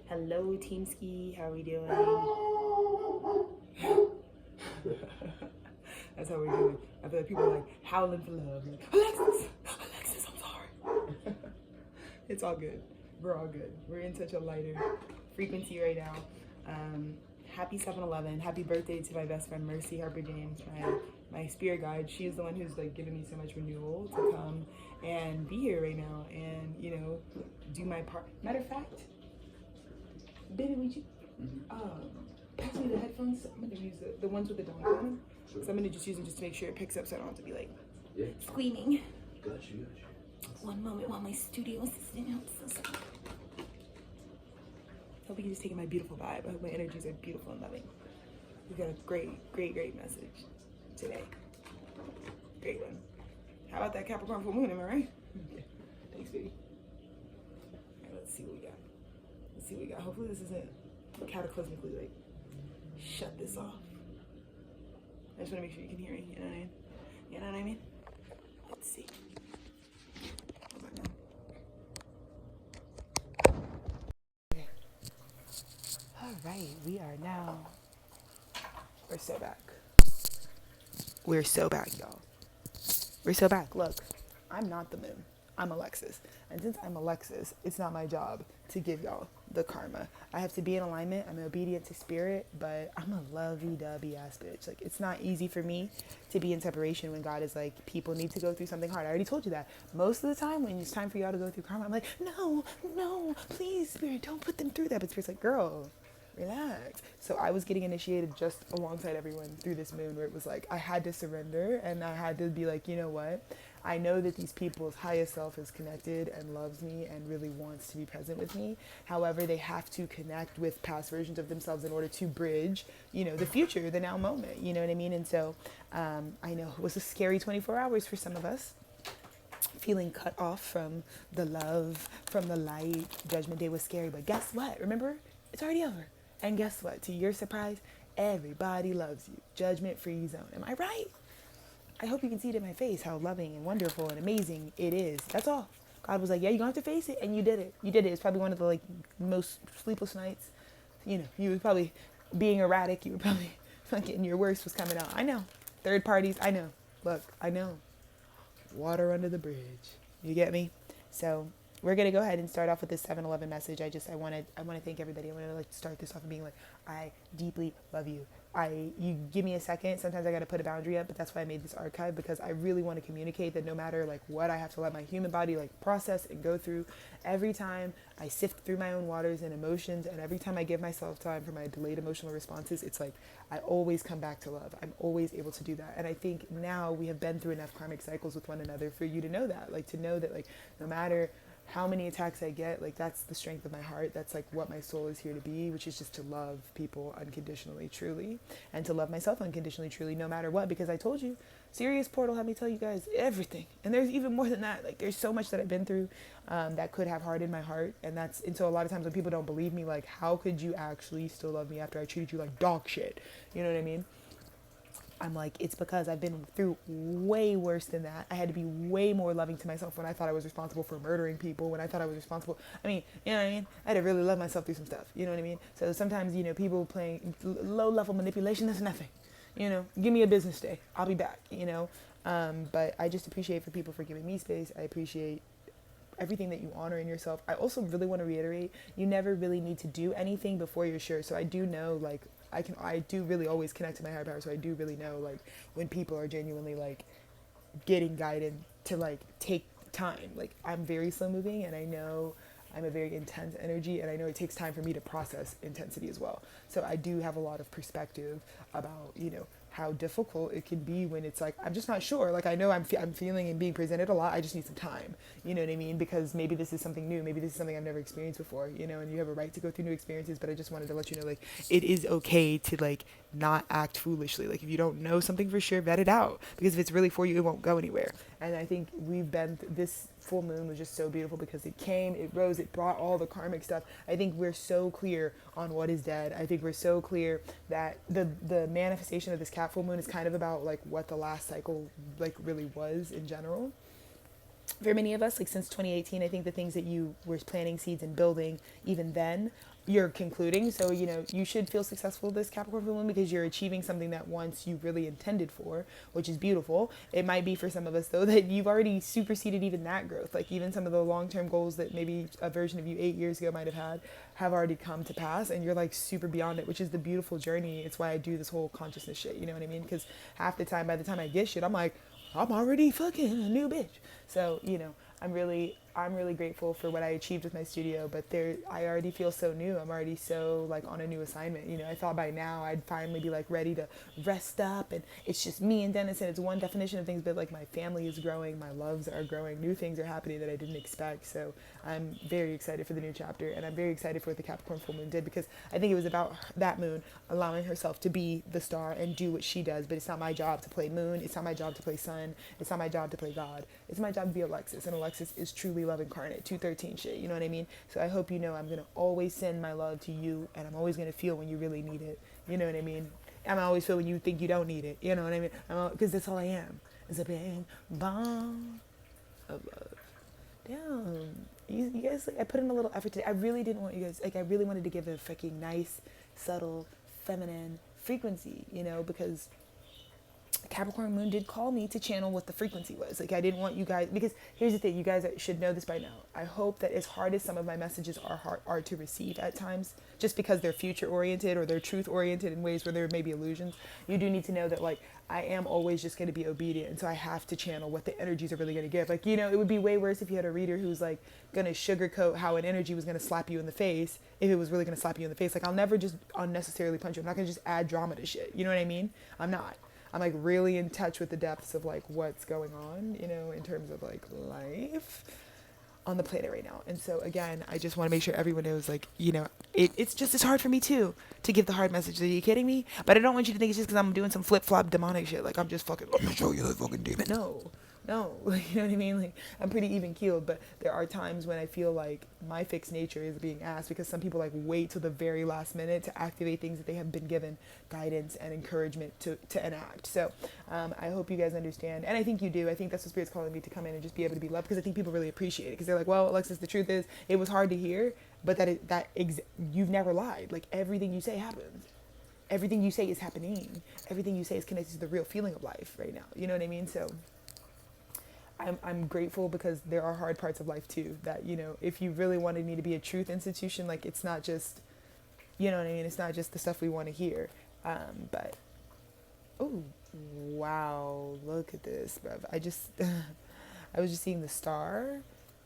Hello, Team Ski. How are we doing? That's how we're doing. I feel like people are like howling for love. Like, Alexis, I'm sorry. It's all good. We're all good. We're in such a lighter frequency right now. Happy 7-Eleven. Happy birthday to my best friend Mercy Harper James, my spirit guide. She is the one who's like giving me so much renewal to come and be here right now and do my part. Matter of fact, baby, would you pass me the headphones? I'm gonna use the ones with the dongle on them. Sure. So I'm gonna just use them just to make sure it picks up, so I don't have to be like screaming. Got you. One moment while my studio assistant helps us. Hope you can just take in my beautiful vibe. I hope my energies are beautiful and loving. We got a great message today. Great one. How about that Capricorn full moon? Am I right? Yeah. Thanks, baby. All right, let's see what we got. Hopefully this isn't cataclysmically like shut this off. I just want to make sure you can hear me. You know what I mean? Let's see. All right, we're so back. We're so back, y'all. We're so back. Look, I'm not the moon. I'm Alexis. And since I'm Alexis, it's not my job to give y'all the karma. I have to be in alignment. I'm obedient to spirit, but I'm a lovey-dovey ass bitch. Like, it's not easy for me to be in separation when God is like, people need to go through something hard. I already told you that. Most of the time when it's time for y'all to go through karma, I'm like, no, please, spirit, don't put them through that. But spirit's like, girl, relax. So I was getting initiated just alongside everyone through this moon, where it was like I had to surrender and I had to be like, you know what? I know that these people's highest self is connected and loves me and really wants to be present with me. However, they have to connect with past versions of themselves in order to bridge, the future, the now moment. You know what I mean? And so I know it was a scary 24 hours for some of us, feeling cut off from the love, from the light. Judgment Day was scary, but guess what? Remember, it's already over. And guess what? To your surprise, everybody loves you. Judgment-free zone. Am I right? I hope you can see it in my face, how loving and wonderful and amazing it is. That's all. God was like, yeah, you're going to have to face it. And you did it. You did it. It's probably one of the most sleepless nights. You were probably being erratic. You were probably fucking, your worst was coming out. I know. Third parties, I know. Look, I know. Water under the bridge. You get me? So we're going to go ahead and start off with this 7-Eleven message. I want to thank everybody. I want to start this off and being like, I deeply love you. You give me a second. Sometimes I got to put a boundary up, but that's why I made this archive, because I really want to communicate that no matter what I have to let my human body process and go through, every time I sift through my own waters and emotions, and every time I give myself time for my delayed emotional responses, it's like I always come back to love. I'm always able to do that. And I think now we have been through enough karmic cycles with one another for you to know that, no matter how many attacks I get, that's the strength of my heart. That's what my soul is here to be, which is just to love people unconditionally, truly, and to love myself unconditionally, truly, no matter what. Because I told you, Sirius Portal had me tell you guys everything, and there's even more than that. There's so much that I've been through that could have hardened my heart, and so a lot of times when people don't believe me, how could you actually still love me after I treated you like dog shit? You know what I mean? I'm like, it's because I've been through way worse than that. I had to be way more loving to myself when I thought I was responsible for murdering people, when I thought I was responsible. I mean, you know what I mean? I had to really love myself through some stuff. You know what I mean? So sometimes, people playing low-level manipulation, that's nothing. Give me a business day. I'll be back, But I just appreciate people for giving me space. I appreciate everything that you honor in yourself. I also really want to reiterate, you never really need to do anything before you're sure. So I do know, I do really always connect to my higher power. So I do really know, when people are genuinely, getting guided to, take time. I'm very slow moving, and I know I'm a very intense energy, and I know it takes time for me to process intensity as well. So I do have a lot of perspective about, how difficult it can be when it's I'm just not sure. I know I'm feeling and being presented a lot. I just need some time. You know what I mean? Because maybe this is something new. Maybe this is something I've never experienced before, and you have a right to go through new experiences. But I just wanted to let you know, it is okay to, not act foolishly. If you don't know something for sure, vet it out. Because if it's really for you, it won't go anywhere. And I think this full moon was just so beautiful because it came, it rose, it brought all the karmic stuff. I think we're so clear on what is dead. I think we're so clear that the manifestation of this cat full moon is kind of about what the last cycle really was in general. for many of us, like since 2018, I think the things that you were planting seeds and building, even then, you're concluding. So, you should feel successful this Capricorn full moon because you're achieving something that once you really intended for, which is beautiful. It might be for some of us, though, that you've already superseded even that growth. Like even some of the long-term goals that maybe a version of you 8 years ago might have had have already come to pass, and you're like super beyond it, which is the beautiful journey. It's why I do this whole consciousness shit, you know what I mean? Because half the time, by the time I get shit, I'm like, I'm already fucking a new bitch. So, I'm really grateful for what I achieved with my studio, but I already feel so new. I'm already so like on a new assignment. I thought by now I'd finally be like ready to rest up, and it's just me and Dennis, and it's one definition of things, but like my family is growing, my loves are growing, new things are happening that I didn't expect. So I'm very excited for the new chapter, and I'm very excited for what the Capricorn full moon did, because I think it was about that moon allowing herself to be the star and do what she does. But it's not my job to play moon, it's not my job to play sun, it's not my job to play God, it's my job to be Alexis, and Alexis is truly love incarnate, 213 shit, you know what I mean? So I hope I'm gonna always send my love to you, and I'm always gonna feel when you really need it, you know what I mean? I'm always feel when you think you don't need it, you know what I mean? Because that's all I am, is a big bomb of love. Damn, you guys, like, I put in a little effort today. I really didn't want you guys, like, I really wanted to give a freaking nice, subtle, feminine frequency, because Capricorn moon did call me to channel what the frequency was. Like, I didn't want you guys, because here's the thing, you guys should know this by now. I hope that as hard as some of my messages are to receive at times, just because they're future oriented or they're truth oriented in ways where there may be illusions, you do need to know that, like, I am always just going to be obedient. And so I have to channel what the energies are really going to give. Like, it would be way worse if you had a reader who's like going to sugarcoat how an energy was going to slap you in the face, if it was really going to slap you in the face. Like, I'll never just unnecessarily punch you. I'm not going to just add drama to shit. You know what I mean? I'm not. I'm like really in touch with the depths of like what's going on, in terms of like life on the planet right now. And so again, I just want to make sure everyone knows, like, it's just as hard for me too to give the hard message. Are you kidding me? But I don't want you to think it's just because I'm doing some flip flop demonic shit. Like, I'm just fucking, let me show you the fucking demon. No, like, you know what I mean? Like, I'm pretty even keeled, but there are times when I feel like my fixed nature is being asked, because some people like wait till the very last minute to activate things that they have been given guidance and encouragement to enact. So I hope you guys understand, and I think you do. I think that's what Spirit's calling me to come in and just be able to be loved, because I think people really appreciate it, because they're like, well, Alexis, the truth is, it was hard to hear, but you've never lied. Like, everything you say happens. Everything you say is happening. Everything you say is connected to the real feeling of life right now. You know what I mean? So I'm grateful, because there are hard parts of life too, that, if you really wanted me to be a truth institution, like, it's not just, you know what I mean? It's not just the stuff we want to hear. But, oh, wow, look at this, bruv. I was just seeing the star.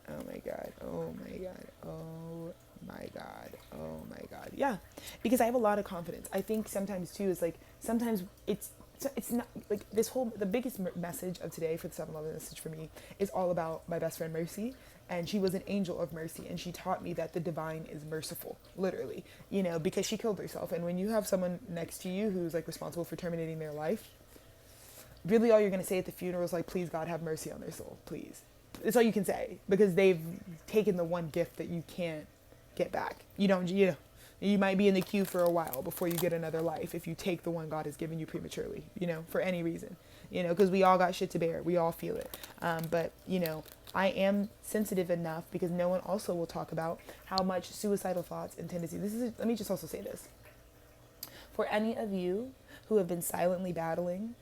Oh my God. Oh my God. Oh my God. Oh my God. Yeah. Because I have a lot of confidence. I think sometimes too, is like, sometimes it's not like the biggest message of today for the 7-Eleven message for me is all about my best friend Mercy, and she was an angel of mercy, and she taught me that the divine is merciful, literally, because she killed herself. And when you have someone next to you who's like responsible for terminating their life, really all you're going to say at the funeral is like, please God, have mercy on their soul, please. That's all you can say, because they've taken the one gift that you can't get back. You might be in the queue for a while before you get another life if you take the one God has given you prematurely, for any reason, because we all got shit to bear. We all feel it. But, I am sensitive enough, because no one also will talk about how much suicidal thoughts and tendencies. Let me just also say this. For any of you who have been silently battling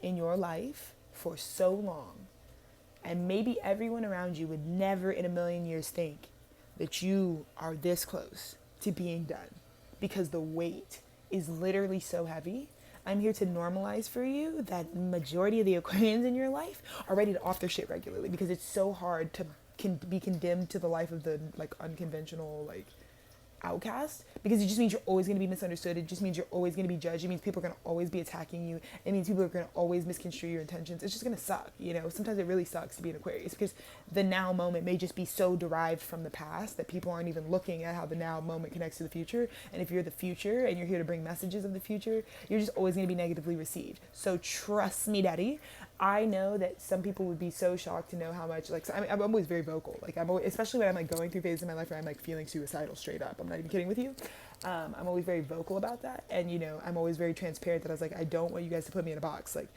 in your life for so long, and maybe everyone around you would never in a million years think that you are this close to being done, because the weight is literally so heavy. I'm here to normalize for you that majority of the Aquarians in your life are ready to off their shit regularly, because it's so hard to be condemned to the life of the like unconventional like outcast, because it just means you're always going to be misunderstood. It just means you're always going to be judged. It means people are going to always be attacking you. It means people are going to always misconstrue your intentions. It's just going to suck, Sometimes it really sucks to be an Aquarius, because the now moment may just be so derived from the past that people aren't even looking at how the now moment connects to the future. And if you're the future and you're here to bring messages of the future, you're just always going to be negatively received. So trust me, daddy, I know that some people would be so shocked to know how much, like, so I'm always very vocal. Like, especially when I'm like going through phases in my life where I'm like feeling suicidal straight up. I'm not even kidding with you. I'm always very vocal about that. And, I'm always very transparent that I was like, I don't want you guys to put me in a box. Like,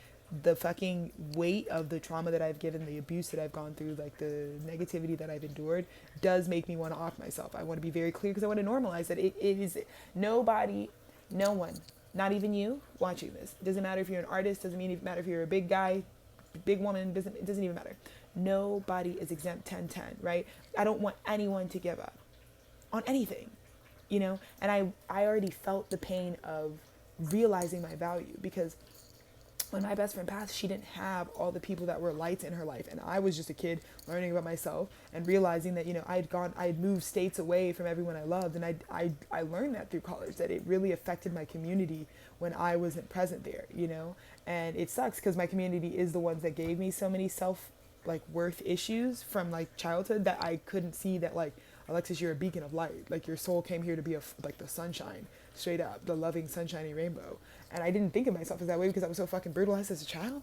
the fucking weight of the trauma that I've given, the abuse that I've gone through, like the negativity that I've endured, does make me want to off myself. I want to be very clear because I want to normalize that it is nobody, no one, not even you watching this. It doesn't matter if you're an artist, doesn't matter if you're a big guy, big woman, it doesn't even matter. Nobody is exempt 10/10, right? I don't want anyone to give up on anything, you know? And I already felt the pain of realizing my value, because when my best friend passed, she didn't have all the people that were lights in her life. And I was just a kid learning about myself and realizing that, you know, I had moved states away from everyone I loved. And I learned that through college, that it really affected my community when I wasn't present there, you know? And it sucks because my community is the ones that gave me so many worth issues from like childhood, that I couldn't see that, like, Alexis, you're a beacon of light. Like, your soul came here to be like the sunshine, straight up, the loving, sunshiny rainbow. And I didn't think of myself as that way because I was so fucking brutalized as a child.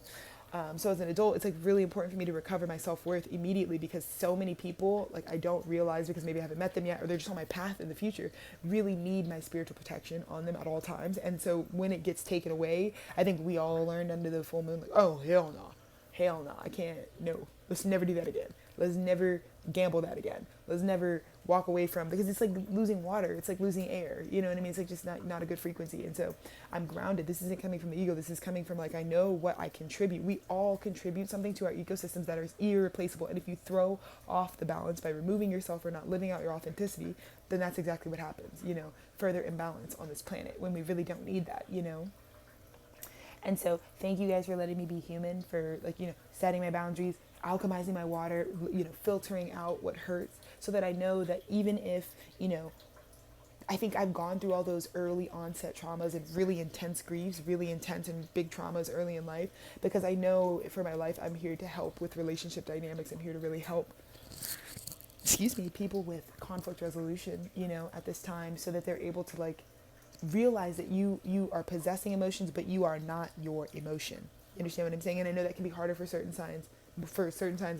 So as an adult, it's like really important for me to recover my self-worth immediately, because so many people, like, I don't realize because maybe I haven't met them yet, or they're just on my path in the future, really need my spiritual protection on them at all times. And so when it gets taken away, I think we all learned under the full moon, like, oh, hell no, I can't, no, let's never do that again. Let's never gamble that again. Let's never walk away from, because it's like losing water. It's like losing air. You know what I mean? It's like just not a good frequency. And so I'm grounded. This isn't coming from the ego. This is coming from, like, I know what I contribute. We all contribute something to our ecosystems that are irreplaceable. And if you throw off the balance by removing yourself or not living out your authenticity, then that's exactly what happens, you know, further imbalance on this planet when we really don't need that, you know? And so thank you guys for letting me be human, for, like, you know, setting my boundaries, alchemizing my water, you know, filtering out what hurts, so that I know that even if, you know, I think I've gone through all those early onset traumas and really intense griefs, really intense and big traumas early in life, because I know for my life, I'm here to help with relationship dynamics. I'm here to really help, people with conflict resolution, you know, at this time, so that they're able to, like, realize that you are possessing emotions, but you are not your emotion. You understand what I'm saying? And I know that can be harder for certain signs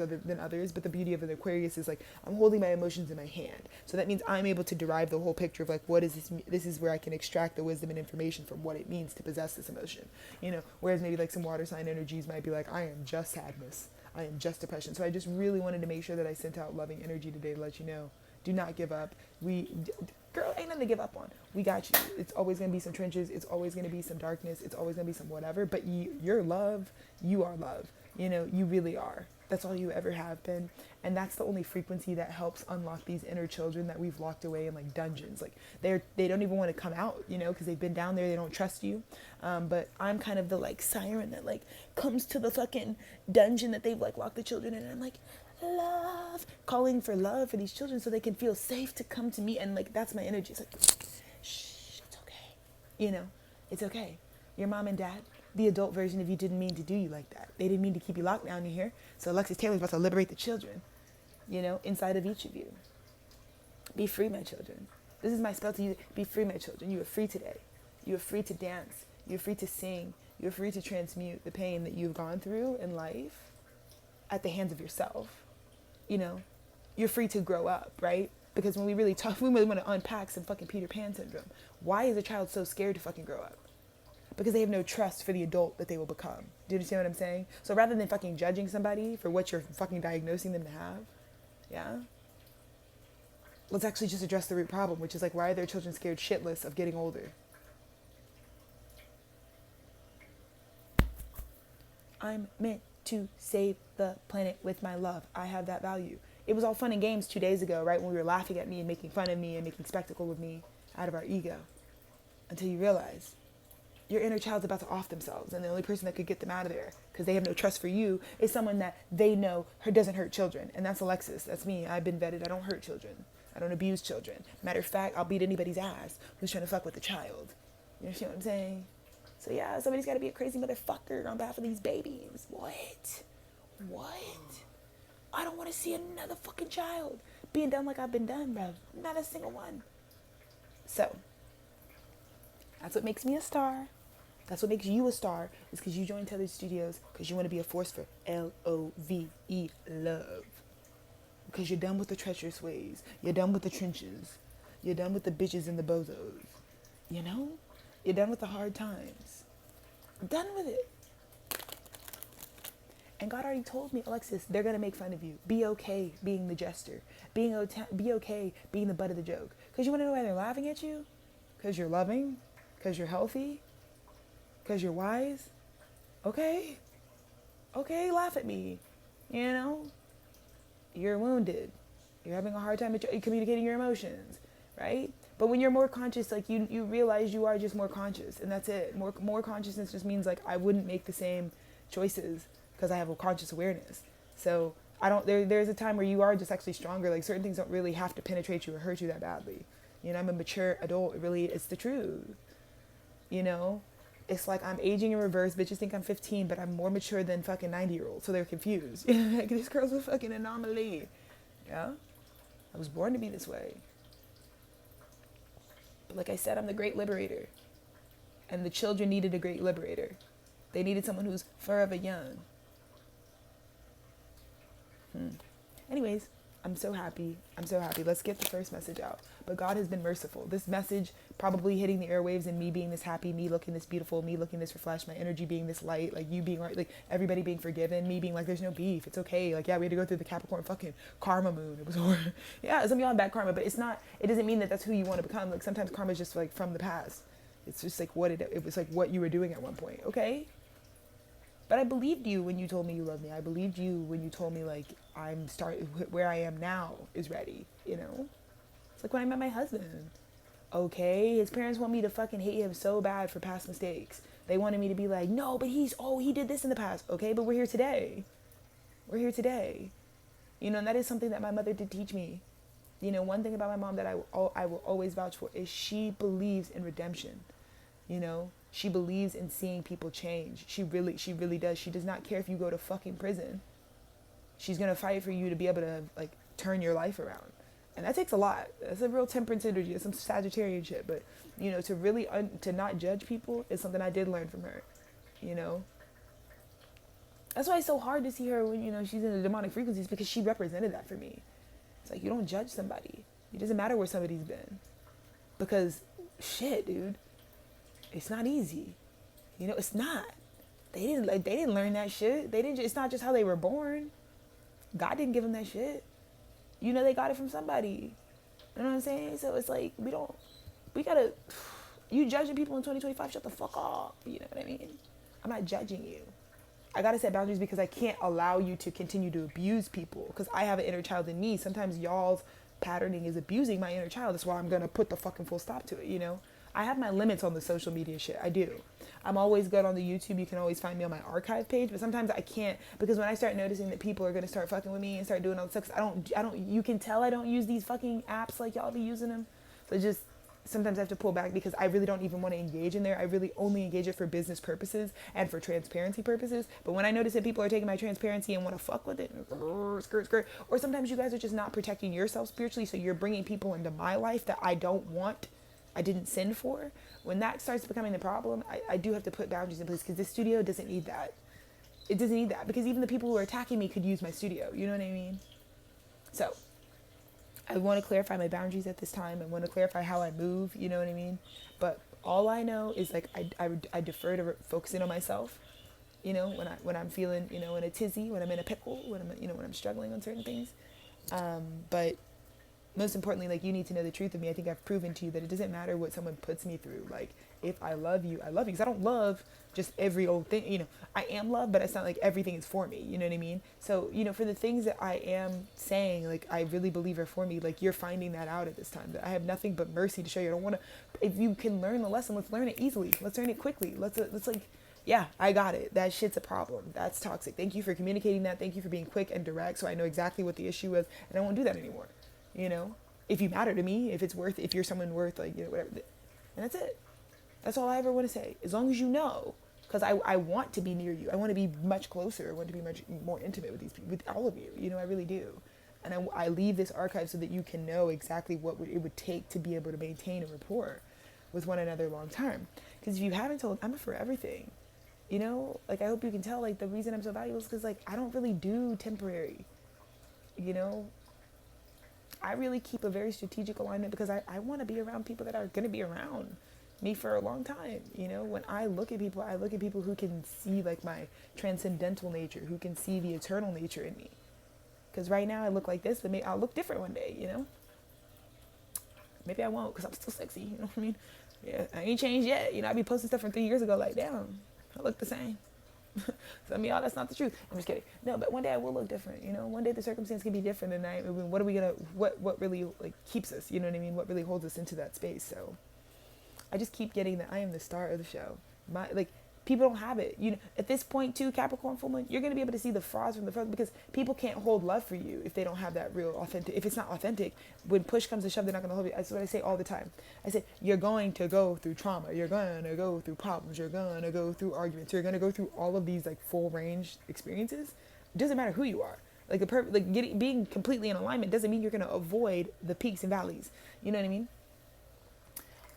other than others, but the beauty of an Aquarius is, like, I'm holding my emotions in my hand. So that means I'm able to derive the whole picture of, like, what is this? This is where I can extract the wisdom and information from what it means to possess this emotion, you know, whereas maybe, like, some water sign energies might be like, I am just sadness. I am just depression. So I just really wanted to make sure that I sent out loving energy today to let you know, do not give up. Girl, ain't nothing to give up on. We got you. It's always going to be some trenches. It's always going to be some darkness. It's always going to be some whatever. But you're love. You are love. You know, you really are. That's all you ever have been. And that's the only frequency that helps unlock these inner children that we've locked away in, like, dungeons. Like, they don't even want to come out, you know, because they've been down there. They don't trust you. But I'm kind of the, like, siren that, like, comes to the fucking dungeon that they've, like, locked the children in. And I'm like, love, calling for love for these children so they can feel safe to come to me. And, like, that's my energy. It's like, shh, it's okay. You know, it's okay. Your mom and dad, the adult version of you, didn't mean to do you like that. They didn't mean to keep you locked down in here. So Alexis Taylor's about to liberate the children, you know, inside of each of you. Be free, my children. This is my spell to you. Be free, my children. You are free today. You are free to dance. You're free to sing. You're free to transmute the pain that you've gone through in life at the hands of yourself. You know, you're free to grow up, right? Because when we really talk, we really want to unpack some fucking Peter Pan syndrome. Why is a child so scared to fucking grow up? Because they have no trust for the adult that they will become. Do you understand what I'm saying? So rather than fucking judging somebody for what you're fucking diagnosing them to have, yeah? Let's actually just address the root problem, which is, like, why are their children scared shitless of getting older? I'm meant to save the planet with my love. I have that value. It was all fun and games 2 days ago, right? When we were laughing at me and making fun of me and making spectacle of me out of our ego. Until you realize your inner child's about to off themselves, and the only person that could get them out of there, because they have no trust for you, is someone that they know doesn't hurt children. And that's Alexis. That's me. I've been vetted. I don't hurt children. I don't abuse children. Matter of fact, I'll beat anybody's ass who's trying to fuck with a child. You understand what I'm saying? So yeah, somebody's got to be a crazy motherfucker on behalf of these babies. What? I don't want to see another fucking child being done like I've been done, bro. Not a single one. So that's what makes me a star. That's what makes you a star, is because you joined Tethered Studios because you want to be a force for L-O-V-E, love. Because you're done with the treacherous ways. You're done with the trenches. You're done with the bitches and the bozos. You know? You're done with the hard times. Done with it. And God already told me, Alexis, they're going to make fun of you. Be okay being the jester. Be okay being the butt of the joke. Because you want to know why they're laughing at you? Because you're loving? Because you're healthy? Because you're wise? Okay. Okay, laugh at me. You know? You're wounded. You're having a hard time communicating your emotions, right? But when you're more conscious, like you realize you are just more conscious, and that's it. More consciousness just means like I wouldn't make the same choices because I have a conscious awareness. So I don't. There's a time where you are just actually stronger. Like certain things don't really have to penetrate you or hurt you that badly. You know, I'm a mature adult. It's the truth. You know, it's like I'm aging in reverse. Bitches think I'm 15, but I'm more mature than fucking 90-year-olds. So they're confused. Like, this girl's a fucking anomaly. Yeah, I was born to be this way. But like I said, I'm the great liberator. And the children needed a great liberator. They needed someone who's forever young. Anyways, I'm so happy. Let's get the first message out. But God has been merciful. This message probably hitting the airwaves and me being this happy, me looking this beautiful, me looking this refreshed, my energy being this light, like you being right, like everybody being forgiven, me being like there's no beef, it's okay. Like, yeah, we had to go through the Capricorn fucking karma moon. It was horrible. Yeah, some of y'all have bad karma, but it doesn't mean that that's who you want to become. Like sometimes karma is just like from the past. It's just like it was like what you were doing at one point, okay? But I believed you when you told me you loved me. I believed you when you told me like where I am now is ready, you know? It's like when I met my husband. Okay, his parents want me to fucking hate him so bad for past mistakes. They wanted me to be like, no, but he did this in the past. Okay, but we're here today. You know, and that is something that my mother did teach me. You know, one thing about my mom that I will always vouch for is she believes in redemption. You know, she believes in seeing people change. She really does. She does not care if you go to fucking prison. She's going to fight for you to be able to like turn your life around. And that takes a lot. That's a real temperance energy. It's some Sagittarian shit. But, you know, to really, to not judge people is something I did learn from her, you know. That's why it's so hard to see her when, you know, she's in the demonic frequencies, because she represented that for me. It's like, you don't judge somebody. It doesn't matter where somebody's been. Because, shit, dude, it's not easy. You know, it's not. They didn't learn that shit. It's not just how they were born. God didn't give them that shit. You know, they got it from somebody. You know what I'm saying? So it's like, you judging people in 2025, shut the fuck up. You know what I mean? I'm not judging you. I gotta set boundaries because I can't allow you to continue to abuse people, because I have an inner child in me. Sometimes y'all's patterning is abusing my inner child. That's why I'm gonna put the fucking full stop to it, you know? I have my limits on the social media shit. I do. I'm always good on the YouTube. You can always find me on my archive page, but sometimes I can't, because when I start noticing that people are going to start fucking with me and start doing all this stuff, you can tell I don't use these fucking apps like y'all be using them. So just sometimes I have to pull back because I really don't even want to engage in there. I really only engage it for business purposes and for transparency purposes. But when I notice that people are taking my transparency and want to fuck with it, skirt, or sometimes you guys are just not protecting yourself spiritually, so you're bringing people into my life that I don't want, I didn't send for. When that starts becoming the problem, I do have to put boundaries in place, because this studio doesn't need that. It doesn't need that, because even the people who are attacking me could use my studio. You know what I mean? So I want to clarify my boundaries at this time. I want to clarify how I move. You know what I mean? But all I know is like I defer to focusing on myself. You know, when I'm feeling, you know, in a tizzy, when I'm in a pickle, when I'm struggling on certain things. But most importantly, like, you need to know the truth of me. I think I've proven to you that it doesn't matter what someone puts me through. Like, if I love you, I love you. Because I don't love just every old thing. You know, I am love, but it's not like everything is for me. You know what I mean? So, you know, for the things that I am saying, like, I really believe are for me, like, you're finding that out at this time. That I have nothing but mercy to show you. I don't want to, if you can learn the lesson, let's learn it easily. Let's learn it quickly. Let's like, yeah, I got it. That shit's a problem. That's toxic. Thank you for communicating that. Thank you for being quick and direct, so I know exactly what the issue is, and I won't do that anymore. You know, if you matter to me, if you're someone worth, like, you know, whatever, and that's it. That's all I ever want to say. As long as you know, because I want to be near you. I want to be much closer. I want to be much more intimate with these people, with all of you. You know, I really do. And I leave this archive so that you can know exactly what it would take to be able to maintain a rapport with one another long term. Because if you haven't told, I'm for everything. You know, like, I hope you can tell, like, the reason I'm so valuable is because, like, I don't really do temporary. You know, I really keep a very strategic alignment because I want to be around people that are going to be around. me for a long time. You know, when I look at people, I look at people who can see like my transcendental nature, who can see the eternal nature in me. Because right now I look like this, but maybe I'll look different one day, you know? Maybe I won't, because I'm still sexy, you know what I mean? Yeah, I ain't changed yet. You know, I be posting stuff from 3 years ago like, damn, I look the same. Some of y'all, that's not the truth. I'm just kidding. No, but one day I will look different, you know? One day the circumstance can be different, and I mean, what are we gonna, what really, like, keeps us, you know what I mean? What really holds us into that space, so... I just keep getting that I am the star of the show. People don't have it. You know, at this point too, Capricorn full moon, you're gonna be able to see the frauds from the front because people can't hold love for you if they don't have that real authentic. If it's not authentic, when push comes to shove, they're not gonna hold you. That's what I say all the time. I say you're going to go through trauma. You're gonna go through problems. You're gonna go through arguments. You're gonna go through all of these like full range experiences. It doesn't matter who you are. Being completely in alignment doesn't mean you're gonna avoid the peaks and valleys. You know what I mean?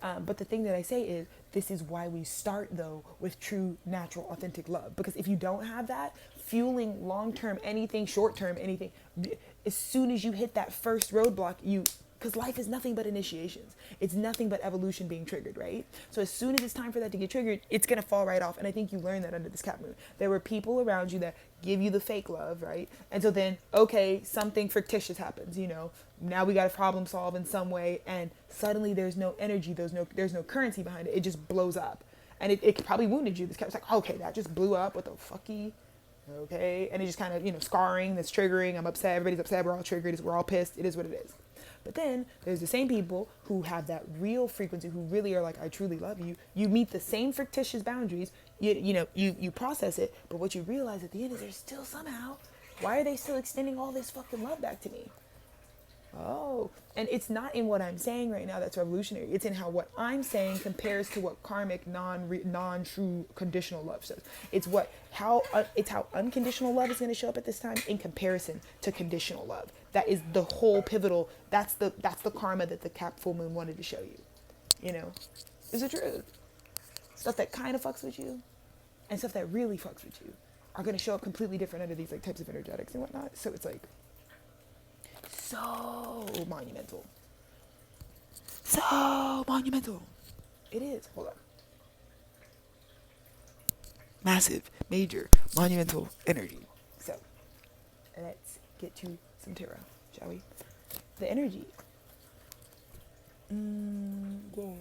But the thing that I say is, this is why we start, though, with true, natural, authentic love. Because if you don't have that, fueling long-term anything, short-term anything, as soon as you hit that first roadblock, because life is nothing but initiations. It's nothing but evolution being triggered, right? So as soon as it's time for that to get triggered, it's going to fall right off. And I think you learned that under this Cap moon. There were people around you that give you the fake love, right? And so then, okay, something fictitious happens, you know. Now we got to problem solve in some way. And suddenly there's no energy. There's no currency behind it. It just blows up. And it probably wounded you. This Cap was like, okay, that just blew up. What the fucky? Okay. And it just kind of, you know, scarring, that's triggering. I'm upset. Everybody's upset. We're all triggered. We're all pissed. It is what it is. But then there's the same people who have that real frequency, who really are like, I truly love you. You meet the same fictitious boundaries. You process it. But what you realize at the end is there's still somehow, why are they still extending all this fucking love back to me? Oh, and it's not in what I'm saying right now that's revolutionary. It's in how what I'm saying compares to what karmic non-true conditional love says. It's how unconditional love is going to show up at this time in comparison to conditional love. That is the whole pivotal. That's the karma that the Cap full moon wanted to show you. You know, it's the truth. Stuff that kind of fucks with you, and stuff that really fucks with you, are going to show up completely different under these like types of energetics and whatnot. So it's like. So monumental. So monumental. It is. Hold on. Massive, major, monumental energy. So, let's get to some tarot, shall we? The energy. Good.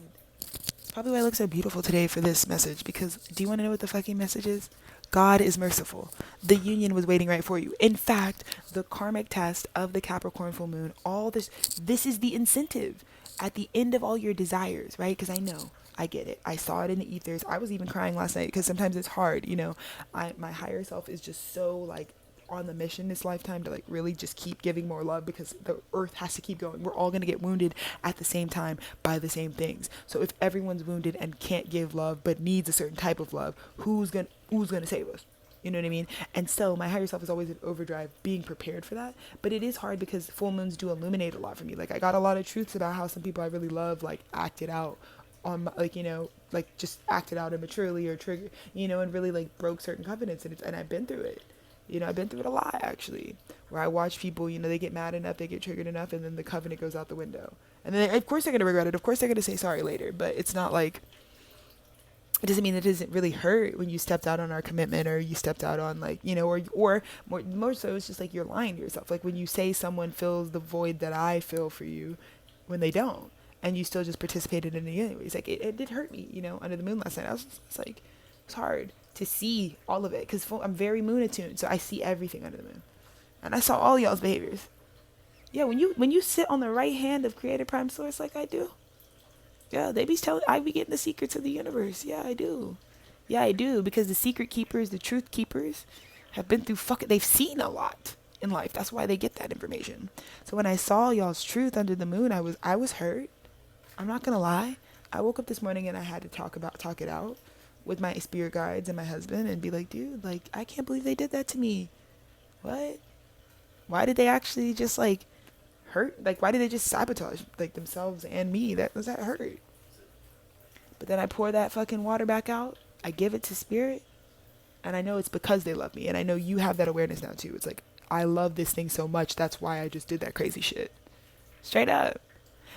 Probably why I look so beautiful today for this message, because do you want to know what the fucking message is? God is merciful. The union was waiting right for you. In fact, the karmic test of the Capricorn full moon, all this is the incentive at the end of all your desires, right? Because I get it. I saw it in the ethers. I was even crying last night because sometimes it's hard, you know. My higher self is just so like on the mission this lifetime to like really just keep giving more love, because the earth has to keep going. We're all going to get wounded at the same time by the same things. So if everyone's wounded and can't give love but needs a certain type of love, who's going to save us? You know what I mean? And so my higher self is always in overdrive, being prepared for that. But it is hard because full moons do illuminate a lot for me. Like I got a lot of truths about how some people I really love like acted out on my, like, you know, like just acted out immaturely or trigger, you know, and really like broke certain covenants, and I've been through it. You know, I've been through it a lot, actually, where I watch people, you know, they get mad enough, they get triggered enough, and then the covenant goes out the window. And then, of course, they're going to regret it. Of course, they're going to say sorry later. But it's not like, it doesn't mean it doesn't really hurt when you stepped out on our commitment, or you stepped out on, like, you know, or more so, it's just like you're lying to yourself. Like when you say someone fills the void that I fill for you when they don't, and you still just participated in it anyways. Like, it did hurt me, you know, under the moon last night. It's like, it's hard to see all of it, because I'm very moon attuned, so I see everything under the moon, and I saw all y'all's behaviors. Yeah, when you sit on the right hand of Creator Prime Source like I do, yeah, I be getting the secrets of the universe. Yeah, I do, because the secret keepers, the truth keepers, have been through they've seen a lot in life. That's why they get that information. So when I saw y'all's truth under the moon, I was hurt. I'm not gonna lie. I woke up this morning and I had to talk it out with my spirit guides and my husband, and be like, dude, like, I can't believe they did that to me. What? Why did they actually just like hurt? Like, why did they just sabotage like themselves and me? That hurt. But then I pour that fucking water back out. I give it to spirit, and I know it's because they love me. And I know you have that awareness now too. It's like, I love this thing so much. That's why I just did that crazy shit. Straight up.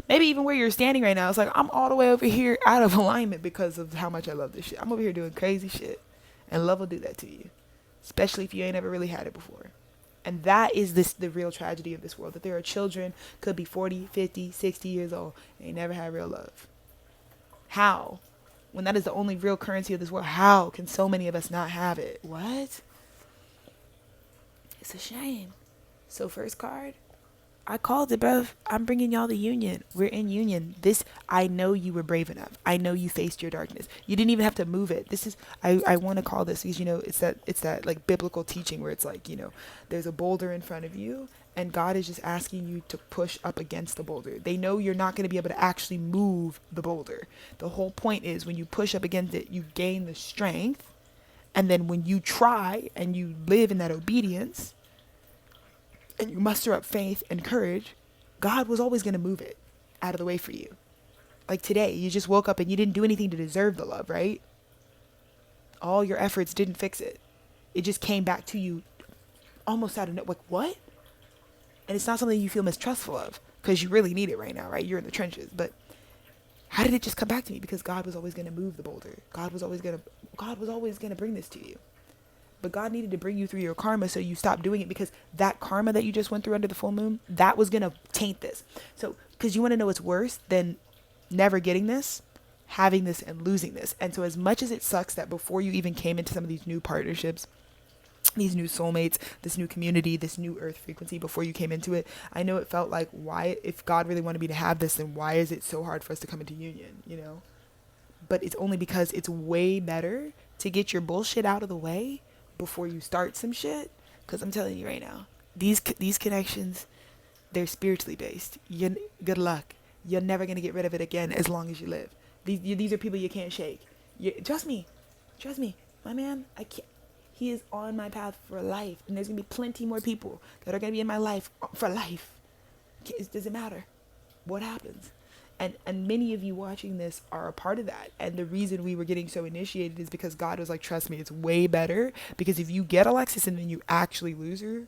Maybe even where you're standing right now, it's like, I'm all the way over here out of alignment because of how much I love this shit. I'm over here doing crazy shit. And love will do that to you. Especially if you ain't ever really had it before. And that is the real tragedy of this world. That there are children, could be 40, 50, 60 years old, and they never had real love. How? When that is the only real currency of this world, how can so many of us not have it? What? It's a shame. So first card, I called it, bruv. I'm bringing y'all the union. We're in union. This, I know you were brave enough. I know you faced your darkness. You didn't even have to move it. This is, I want to call this because, it's that like biblical teaching where it's like, there's a boulder in front of you and God is just asking you to push up against the boulder. They know you're not going to be able to actually move the boulder. The whole point is when you push up against it, you gain the strength. And then when you try and you live in that obedience, and you muster up faith and courage, God was always going to move it out of the way for you. Like today, you just woke up and you didn't do anything to deserve the love, right? All your efforts didn't fix it. It just came back to you almost out of nowhere. Like, what? And it's not something you feel mistrustful of because you really need it right now, right? You're in the trenches. But how did it just come back to me? Because God was always going to move the boulder. God was always going to bring this to you. But God needed to bring you through your karma so you stop doing it, because that karma that you just went through under the full moon, that was going to taint this. So, because you want to know what's worse than never getting this, having this and losing this. And so as much as it sucks that before you even came into some of these new partnerships, these new soulmates, this new community, this new earth frequency, before you came into it, I know it felt like, why, if God really wanted me to have this, then why is it so hard for us to come into union, But it's only because it's way better to get your bullshit out of the way before you start some shit. Because I'm telling you right now, these connections, they're spiritually based. Good luck. You're never going to get rid of it again as long as you live. These are people you can't shake. Trust me, my man, I can't. He is on my path for life. And there's going to be plenty more people that are going to be in my life for life. It doesn't matter what happens. And many of you watching this are a part of that. And the reason we were getting so initiated is because God was like, trust me, it's way better. Because if you get Alexis and then you actually lose her,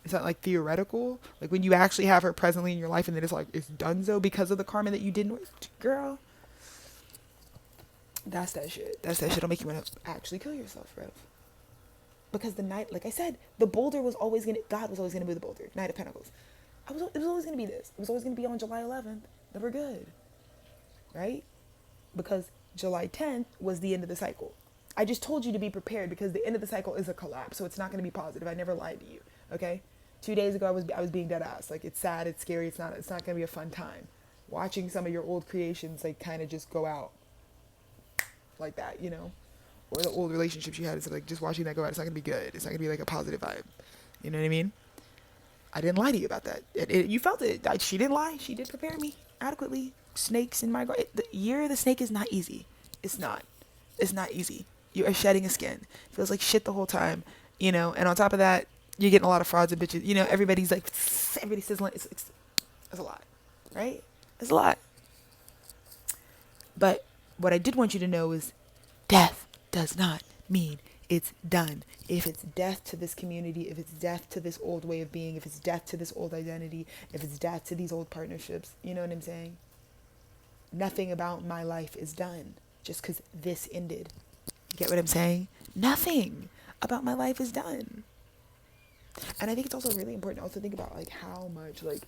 it's not like theoretical. Like when you actually have her presently in your life and then it's like, it's donezo because of the karma that you didn't, girl. That's that shit. It'll make you want to actually kill yourself, bro. Because the night, like I said, the boulder was always God was always going to move the boulder. Knight of Pentacles. It was always going to be this. It was always going to be on July 11th. That we're good, right? Because July 10th was the end of the cycle. I just told you to be prepared because the end of the cycle is a collapse, so it's not going to be positive. I never lied to you, okay? 2 days ago, I was being dead ass. Like, it's sad, it's scary, it's not going to be a fun time. Watching some of your old creations, like, kind of just go out like that, Or the old relationships you had, it's like just watching that go out. It's not going to be good. It's not going to be like a positive vibe. You know what I mean? I didn't lie to you about that. You felt it. She didn't lie. She did prepare me adequately. Snakes in my garden. The year of the snake is not easy. It's not easy. You are shedding a skin. It feels like shit the whole time, And on top of that, you're getting a lot of frauds and bitches. Everybody's like, everybody's sizzling. It's a lot, right? It's a lot. But what I did want you to know is death does not mean it's done. If it's death to this community, if it's death to this old way of being, if it's death to this old identity, if it's death to these old partnerships, you know what I'm saying? Nothing about my life is done just because this ended. You get what I'm saying? Nothing about my life is done. And I think it's also really important to also think about like how much like,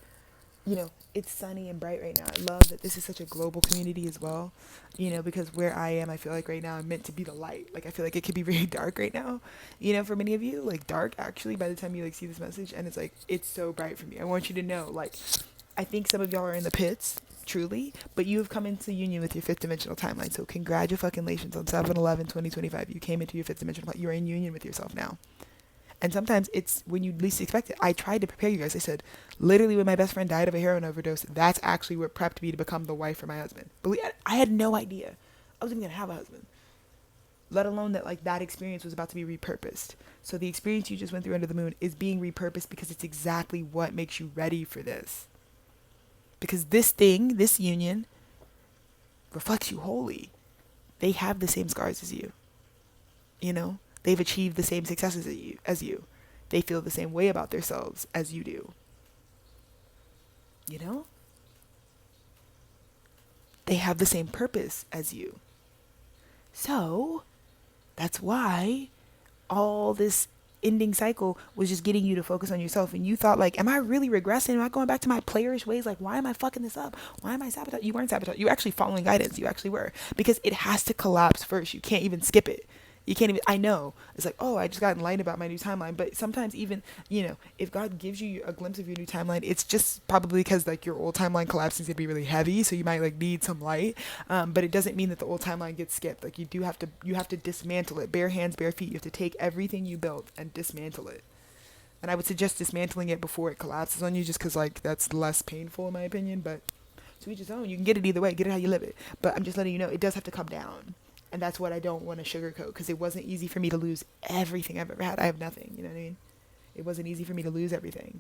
it's sunny and bright right now. I love that this is such a global community as well, because where I am, I feel like right now I'm meant to be the light. Like, I feel like it could be very dark right now, for many of you, like dark actually by the time you like see this message. And it's like, it's so bright for me. I want you to know, like, I think some of y'all are in the pits, truly, but you have come into union with your fifth dimensional timeline. So congratulations on 7/11/2025. You came into your fifth dimensional. You're in union with yourself now. And sometimes it's when you least expect it. I tried to prepare you guys. I said, literally when my best friend died of a heroin overdose, that's actually what prepped me to become the wife for my husband. But I had no idea I was even going to have a husband. Let alone that like that experience was about to be repurposed. So the experience you just went through under the moon is being repurposed because it's exactly what makes you ready for this. Because this union reflects you wholly. They have the same scars as you. They've achieved the same successes as you. They feel the same way about themselves as you do. they have the same purpose as you. So that's why all this ending cycle was just getting you to focus on yourself. And you thought like, am I really regressing? Am I going back to my playerish ways? Like, why am I fucking this up? Why am I sabotaging? You weren't sabotaging. You were actually following guidance. You actually were. Because it has to collapse first. You can't even skip it. You can't even, I know. It's like, oh, I just got enlightened about my new timeline. But sometimes even, if God gives you a glimpse of your new timeline, it's just probably because like your old timeline collapsing is going to be really heavy. So you might like need some light. But it doesn't mean that the old timeline gets skipped. Like you have to dismantle it. Bare hands, bare feet. You have to take everything you built and dismantle it. And I would suggest dismantling it before it collapses on you, just because like that's less painful in my opinion. But to each his own. You can get it either way. Get it how you live it. But I'm just letting you know it does have to come down. And that's what I don't want to sugarcoat, because it wasn't easy for me to lose everything I've ever had. I have nothing, you know what I mean? It wasn't easy for me to lose everything,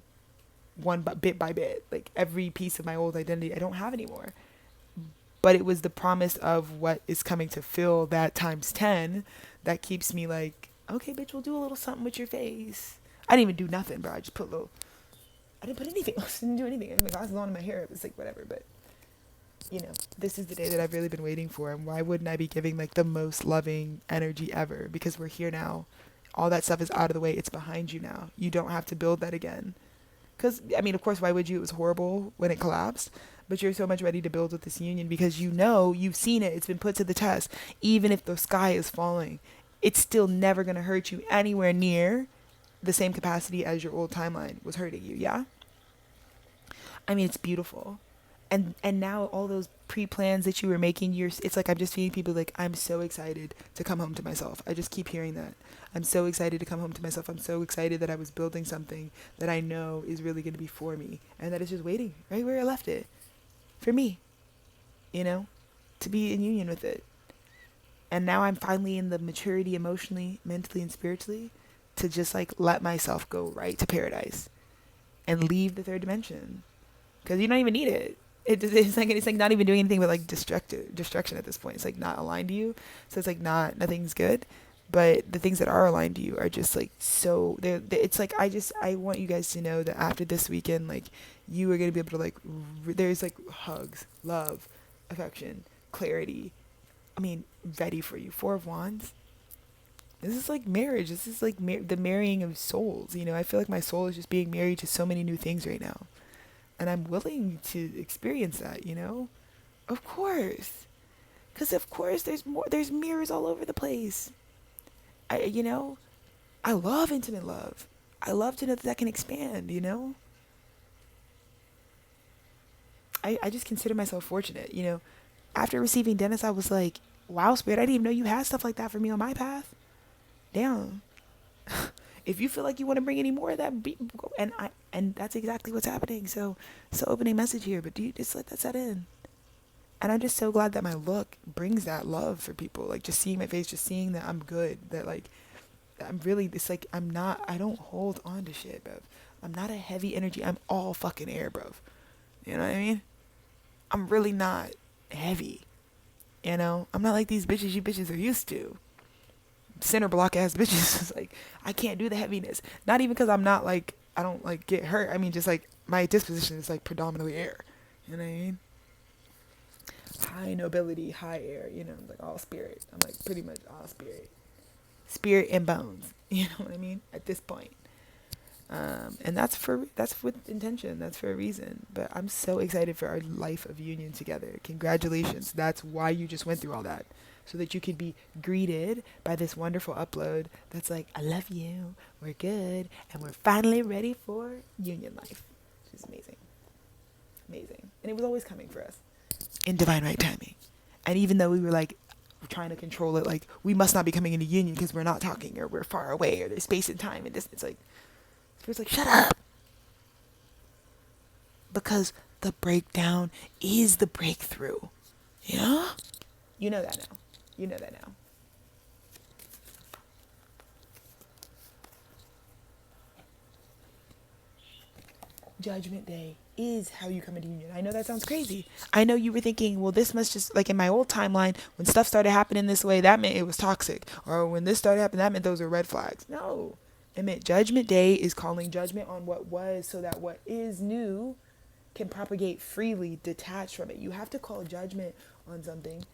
bit by bit. Like every piece of my old identity I don't have anymore. But it was the promise of what is coming to fill that times 10 that keeps me like, okay, bitch, we'll do a little something with your face. I didn't even do nothing, bro. I didn't put anything else. Didn't do anything. I had my glasses on and my hair. It was like whatever, but this is the day that I've really been waiting for. And why wouldn't I be giving like the most loving energy ever? Because we're here now. All that stuff is out of the way. It's behind you now. You don't have to build that again. Because, I mean, of course, why would you? It was horrible when it collapsed. But you're so much ready to build with this union because you've seen it. It's been put to the test. Even if the sky is falling, it's still never going to hurt you anywhere near the same capacity as your old timeline was hurting you. Yeah? I mean, it's beautiful. And now all those pre-plans that you were making, it's like I'm just feeling people like, I'm so excited to come home to myself. I just keep hearing that. I'm so excited to come home to myself. I'm so excited that I was building something that I know is really going to be for me. And that it's just waiting right where I left it. For me. To be in union with it. And now I'm finally in the maturity emotionally, mentally, and spiritually to just like let myself go right to paradise. And leave the third dimension. Because you don't even need it. It's like not even doing anything but like destruction at this point. It's like not aligned to you, so it's like nothing's good. But the things that are aligned to you are just like so. It's like I want you guys to know that after this weekend, like you are gonna be able to like there's like hugs, love, affection, clarity. I mean, ready for you. 4 of Wands. This is like marriage. This is like the marrying of souls. I feel like my soul is just being married to so many new things right now. And I'm willing to experience that, Of course. Because, of course, there's mirrors all over the place. I love intimate love. I love to know that can expand, I just consider myself fortunate, After receiving Dennis, I was like, wow, Spirit, I didn't even know you had stuff like that for me on my path. Damn. If you feel like you want to bring any more of that, and that's exactly what's happening. So opening message here, but dude, just let that set in. And I'm just so glad that my look brings that love for people. Like just seeing my face, just seeing that I'm good, that like I'm really, it's like I don't hold on to shit, bro. I'm not a heavy energy. I'm all fucking air, bro. You know what I mean? I'm really not heavy. I'm not like these bitches you bitches are used to. Center block ass bitches. It's like I can't do the heaviness. Not even because I'm not like I don't like get hurt. I mean just like my disposition is like predominantly air. You know what I mean? High nobility, high air. Like all spirit. I'm like pretty much all spirit. Spirit and bones. You know what I mean? At this point. And that's with intention. That's for a reason. But I'm so excited for our life of union together. Congratulations. That's why you just went through all that. So that you could be greeted by this wonderful upload that's like, I love you, we're good, and we're finally ready for union life. Which is amazing. Amazing. And it was always coming for us in divine right timing. And even though we were like trying to control it, like we must not be coming into union because we're not talking or we're far away or there's space and time and distance. Like, Spirit's like, shut up. Because the breakdown is the breakthrough. Yeah? You know that now. You know that now. Judgment Day is how you come into union. I know that sounds crazy. I know you were thinking, well, this must just, like in my old timeline, when stuff started happening this way, that meant it was toxic. Or when this started happening, that meant those were red flags. No. It meant Judgment Day is calling judgment on what was so that what is new can propagate freely detached from it. You have to call judgment on something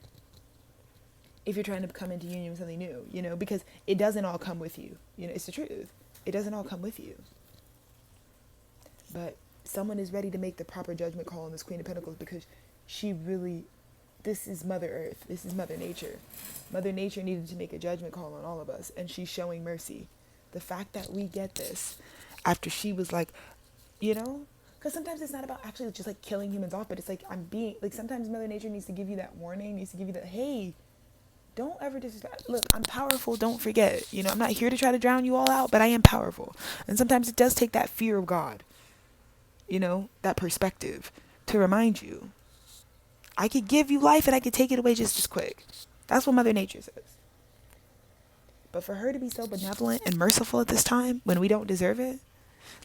if you're trying to come into union with something new, because it doesn't all come with you. It's the truth. It doesn't all come with you. But someone is ready to make the proper judgment call on this Queen of Pentacles because this is Mother Earth. This is Mother Nature. Mother Nature needed to make a judgment call on all of us, and she's showing mercy. The fact that we get this after she was like, because sometimes it's not about actually just like killing humans off, but it's like sometimes Mother Nature needs to give you that warning, needs to give you that, hey, don't ever disrespect. Look, I'm powerful. Don't forget. I'm not here to try to drown you all out, but I am powerful. And sometimes it does take that fear of God, that perspective to remind you. I could give you life and I could take it away just as quick. That's what Mother Nature says. But for her to be so benevolent and merciful at this time when we don't deserve it,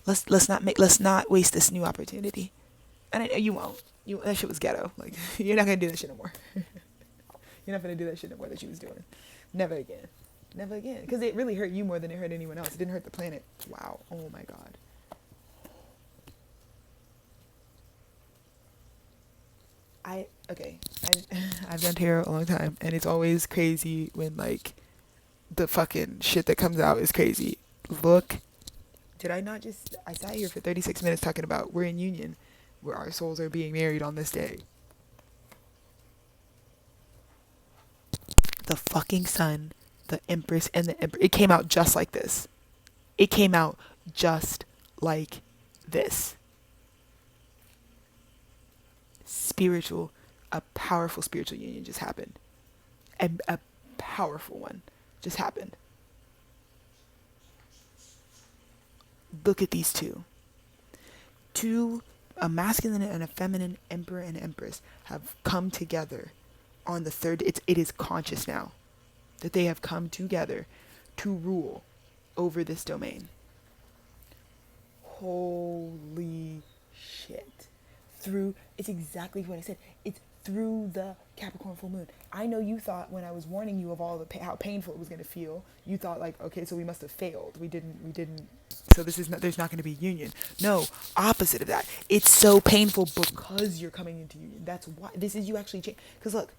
let's not waste this new opportunity. And I know you won't. That shit was ghetto. Like, you're not gonna do that shit no more. You're not gonna do that shit no more that she was doing. Never again. Never again. Because it really hurt you more than it hurt anyone else. It didn't hurt the planet. Wow. Oh my God. I've done tarot a long time, and it's always crazy when like the fucking shit that comes out is crazy. Look, I sat here for 36 minutes talking about we're in union, where our souls are being married on this day. The fucking sun, the empress, and the emperor, it came out just like this. It came out just like this. A powerful spiritual union just happened. And a powerful one just happened. Look at these two. A masculine and a feminine emperor and empress have come together on the third. It is conscious now that they have come together to rule over this domain. Holy shit. It's exactly what I said. It's through the Capricorn full moon. I know you thought when I was warning you of all how painful it was going to feel, you thought like, okay, so we must have failed. We didn't. So there's not going to be union. No, opposite of that. It's so painful because you're coming into union. That's why this is you actually change. Because look,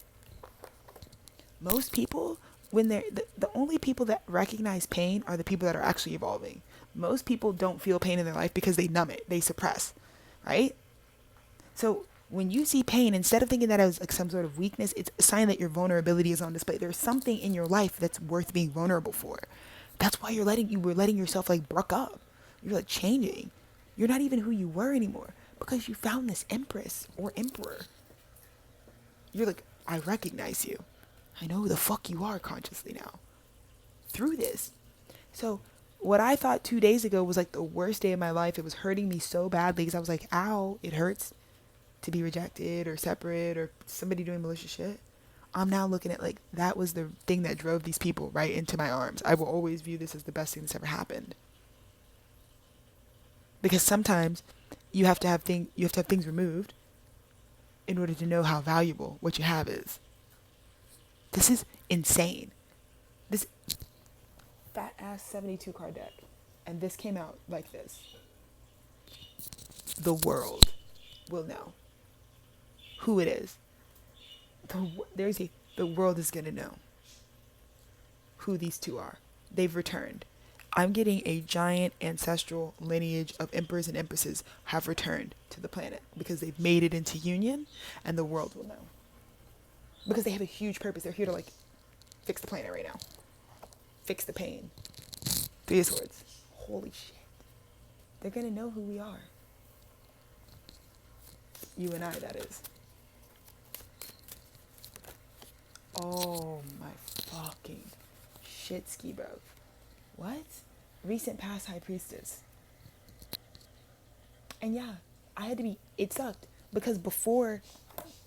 most people, when the only people that recognize pain are the people that are actually evolving. Most people don't feel pain in their life because they numb it, they suppress, right? So when you see pain, instead of thinking that as like some sort of weakness, it's a sign that your vulnerability is on display. There's something in your life that's worth being vulnerable for. That's why you were letting yourself like bruck up. You're like changing. You're not even who you were anymore because you found this empress or emperor. You're like, I recognize you. I know who the fuck you are consciously now. Through this. So what I thought 2 days ago was like the worst day of my life. It was hurting me so badly because I was like, ow, it hurts to be rejected or separate or somebody doing malicious shit. I'm now looking at like that was the thing that drove these people right into my arms. I will always view this as the best thing that's ever happened. Because sometimes you have to have things removed in order to know how valuable what you have is. This is insane. This fat ass 72 card deck. And this came out like this. The world will know who it is. The world is going to know who these two are. They've returned. I'm getting a giant ancestral lineage of emperors and empresses have returned to the planet because they've made it into union, and the world will know. Because they have a huge purpose. They're here to like fix the planet right now. Fix the pain. Three of Swords. Holy shit. They're going to know who we are. You and I, that is. Oh my fucking shit ski, bro. What? Recent past high priestess. And yeah, it sucked because before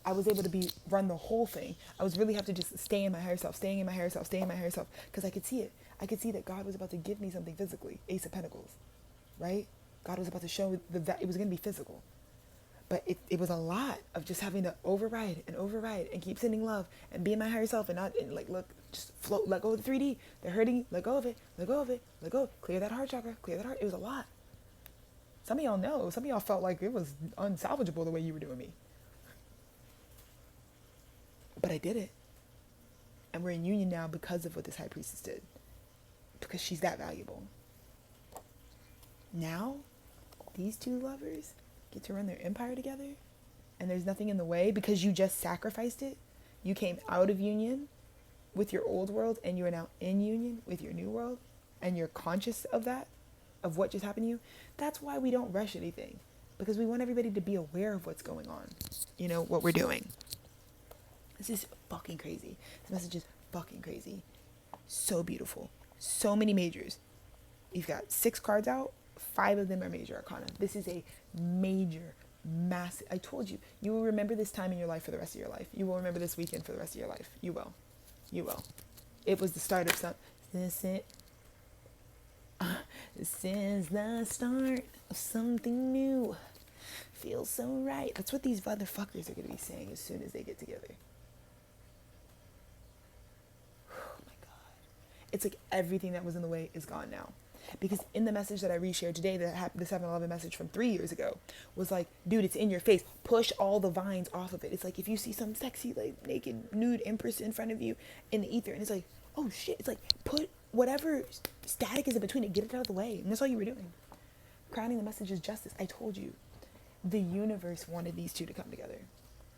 I was able to run the whole thing, I was really have to just stay in my higher self, because I could see it. I could see that God was about to give me something physically. Ace of Pentacles, right? God was about to show that it was going to be physical. But it was a lot of just having to override and keep sending love and be in my higher self and look, just float, let go of the 3D. They're hurting, let go of it, let go. Clear that heart chakra, clear that heart. It was a lot. Some of y'all know. Some of y'all felt like it was unsalvageable the way you were doing me. But I did it. And we're in union now because of what this high priestess did. Because she's that valuable. Now, these two lovers get to run their empire together. And there's nothing in the way because you just sacrificed it. You came out of union with your old world and you are now in union with your new world. And you're conscious of that, of what just happened to you. That's why we don't rush anything. Because we want everybody to be aware of what's going on. You know, what we're doing. This is fucking crazy. This message is fucking crazy. So beautiful. So many majors. You've got 6 cards out. 5 of them are major arcana. This is a major, massive. I told you. You will remember this time in your life for the rest of your life. You will remember this weekend for the rest of your life. You will. You will. It was the start of something. This is the start of something new. Feels so right. That's what these motherfuckers are going to be saying as soon as they get together. Oh my God. It's like everything that was in the way is gone now. Because in the message that I reshared today, the 7-Eleven message from 3 years ago was like, dude, it's in your face. Push all the vines off of it. It's like if you see some sexy, like, naked, nude empress in front of you in the ether, and it's like, oh shit. It's like, put whatever static is in between it, get it out of the way. And that's all you were doing. Crowning the message is justice. I told you. The universe wanted these two to come together.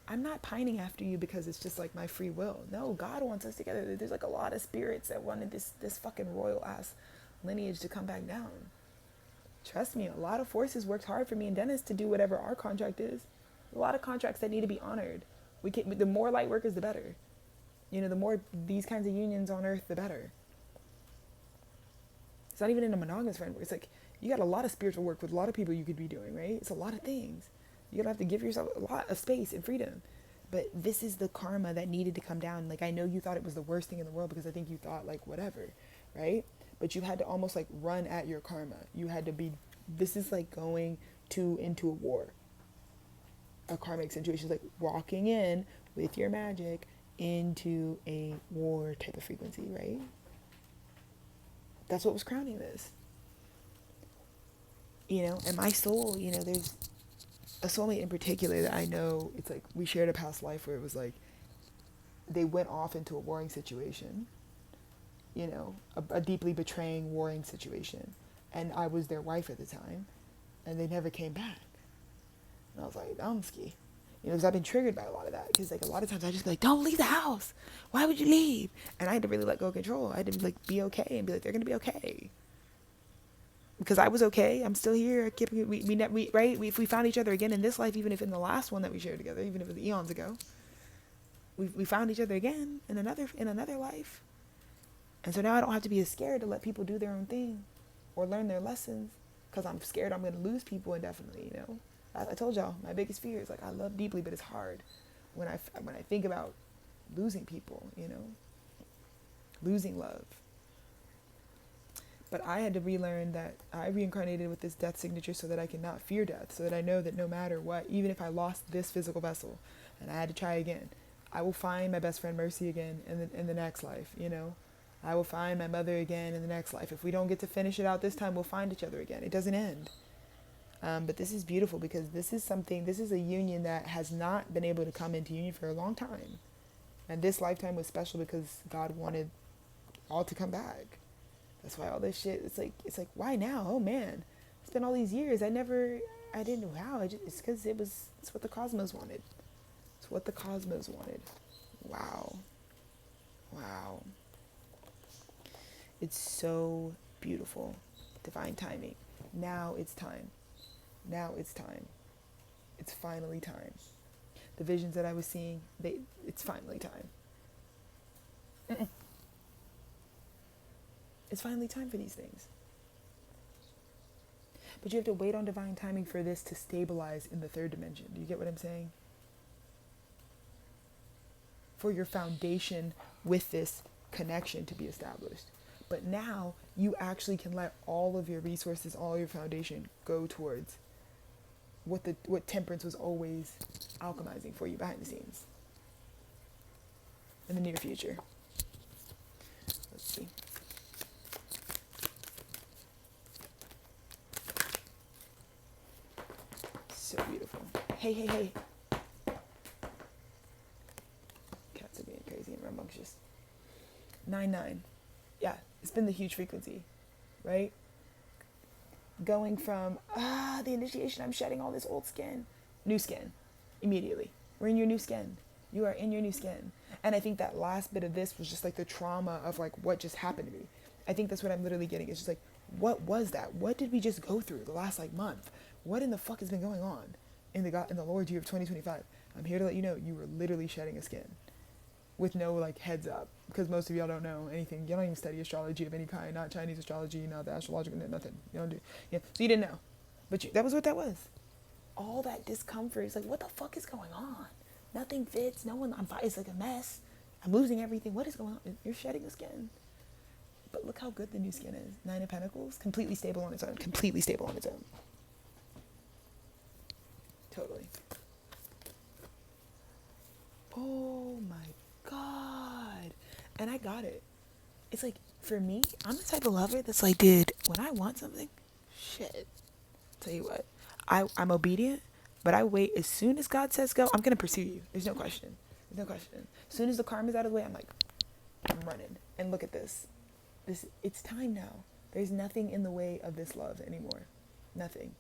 I'm not pining after you because it's just like my free will. No, God wants us together. There's like a lot of spirits that wanted this fucking royal ass lineage to come back down. Trust me, a lot of forces worked hard for me and Dennis to do whatever our contract is. A lot of contracts that need to be honored. The more light workers, the better. You know, the more these kinds of unions on earth, the better. It's not even in a monogamous framework. It's like you got a lot of spiritual work with a lot of people you could be doing, right? It's a lot of things. You're gonna have to give yourself a lot of space and freedom. But this is the karma that needed to come down. Like, I know you thought it was the worst thing in the world because I think you thought like whatever, right? But you had to almost like run at your karma. You had to be, this is like going into a war. A karmic situation is like walking in with your magic into a war type of frequency, right? That's what was crowning this. You know, and my soul, you know, there's a soulmate in particular that I know, it's like we shared a past life where it was like they went off into a warring situation. You know, a deeply betraying, warring situation. And I was their wife at the time. And they never came back. And I was like, Domsky. You know, because I've been triggered by a lot of that. Because, like, a lot of times I just be like, don't leave the house. Why would you leave? And I had to really let go of control. I had to, like, be okay and be like, they're going to be okay. Because I was okay. I'm still here. If we found each other again in this life, even if in the last one that we shared together, even if it was eons ago, we found each other again in another life. And so now I don't have to be as scared to let people do their own thing or learn their lessons because I'm scared I'm going to lose people indefinitely, you know. I told y'all, my biggest fear is like I love deeply, but it's hard when I think about losing people, you know, losing love. But I had to relearn that I reincarnated with this death signature so that I can not fear death, so that I know that no matter what, even if I lost this physical vessel and I had to try again, I will find my best friend Mercy again in the next life, you know. I will find my mother again in the next life. If we don't get to finish it out this time, we'll find each other again. It doesn't end. But this is beautiful because this is a union that has not been able to come into union for a long time. And this lifetime was special because God wanted all to come back. That's why all this shit, it's like, why now? Oh man, it's been all these years. I didn't know how. It's because it's what the cosmos wanted. It's what the cosmos wanted. Wow. It's so beautiful. Divine timing. Now it's time. It's finally time. The visions that I was seeing, it's finally time. It's finally time for these things. But you have to wait on divine timing for this to stabilize in the 3rd dimension. Do you get what I'm saying? For your foundation with this connection to be established. But now you actually can let all of your resources, all your foundation go towards what temperance was always alchemizing for you behind the scenes. In the near future. Let's see. Hey. Cats are being crazy and rambunctious. 9-9. Yeah, it's been the huge frequency, right? Going from, the initiation, I'm shedding all this old skin. New skin, immediately. We're in your new skin. You are in your new skin. And I think that last bit of this was just like the trauma of like what just happened to me. I think that's what I'm literally getting. It's just like, what was that? What did we just go through the last like month? What in the fuck has been going on in the Lord's year of 2025? I'm here to let you know you were literally shedding a skin with no like heads up, because most of y'all don't know anything. You don't even study astrology of any kind, not Chinese astrology, not the astrological, nothing. You don't do, yeah. So you didn't know, but that was what that was. All that discomfort is like, what the fuck is going on? Nothing fits. No one. It's like a mess. I'm losing everything. What is going on? You're shedding a skin. But look how good the new skin is. 9 of Pentacles, completely stable on its own. Completely stable on its own. Totally. Oh my God. And I got it. It's like, for me, I'm the type of lover that's like, dude, when I want something, shit. Tell you what, I'm obedient, but I wait. As soon as God says go, I'm going to pursue you. There's no question. There's no question. As soon as the karma's out of the way, I'm like, I'm running. And look at this. It's time now. There's nothing in the way of this love anymore. Nothing.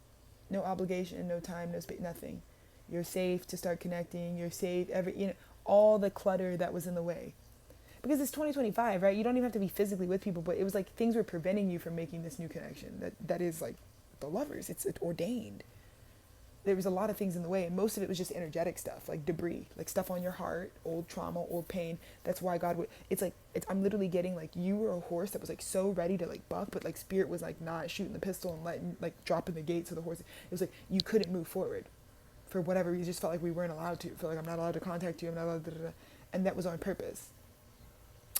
No obligation, no time, no space, nothing. You're safe to start connecting. You're safe. All the clutter that was in the way. Because it's 2025, right? You don't even have to be physically with people, but it was like things were preventing you from making this new connection. That is like the lovers. It's ordained. There was a lot of things in the way, and most of it was just energetic stuff, like debris, like stuff on your heart, old trauma, old pain. That's why God would, I'm literally getting like, you were a horse that was like so ready to like buck, but like spirit was like not shooting the pistol and letting, like dropping the gates of the horse. It was like, you couldn't move forward for whatever reason. You just felt like we weren't allowed to. Feel like I'm not allowed to contact you. I'm not allowed to, and that was on purpose.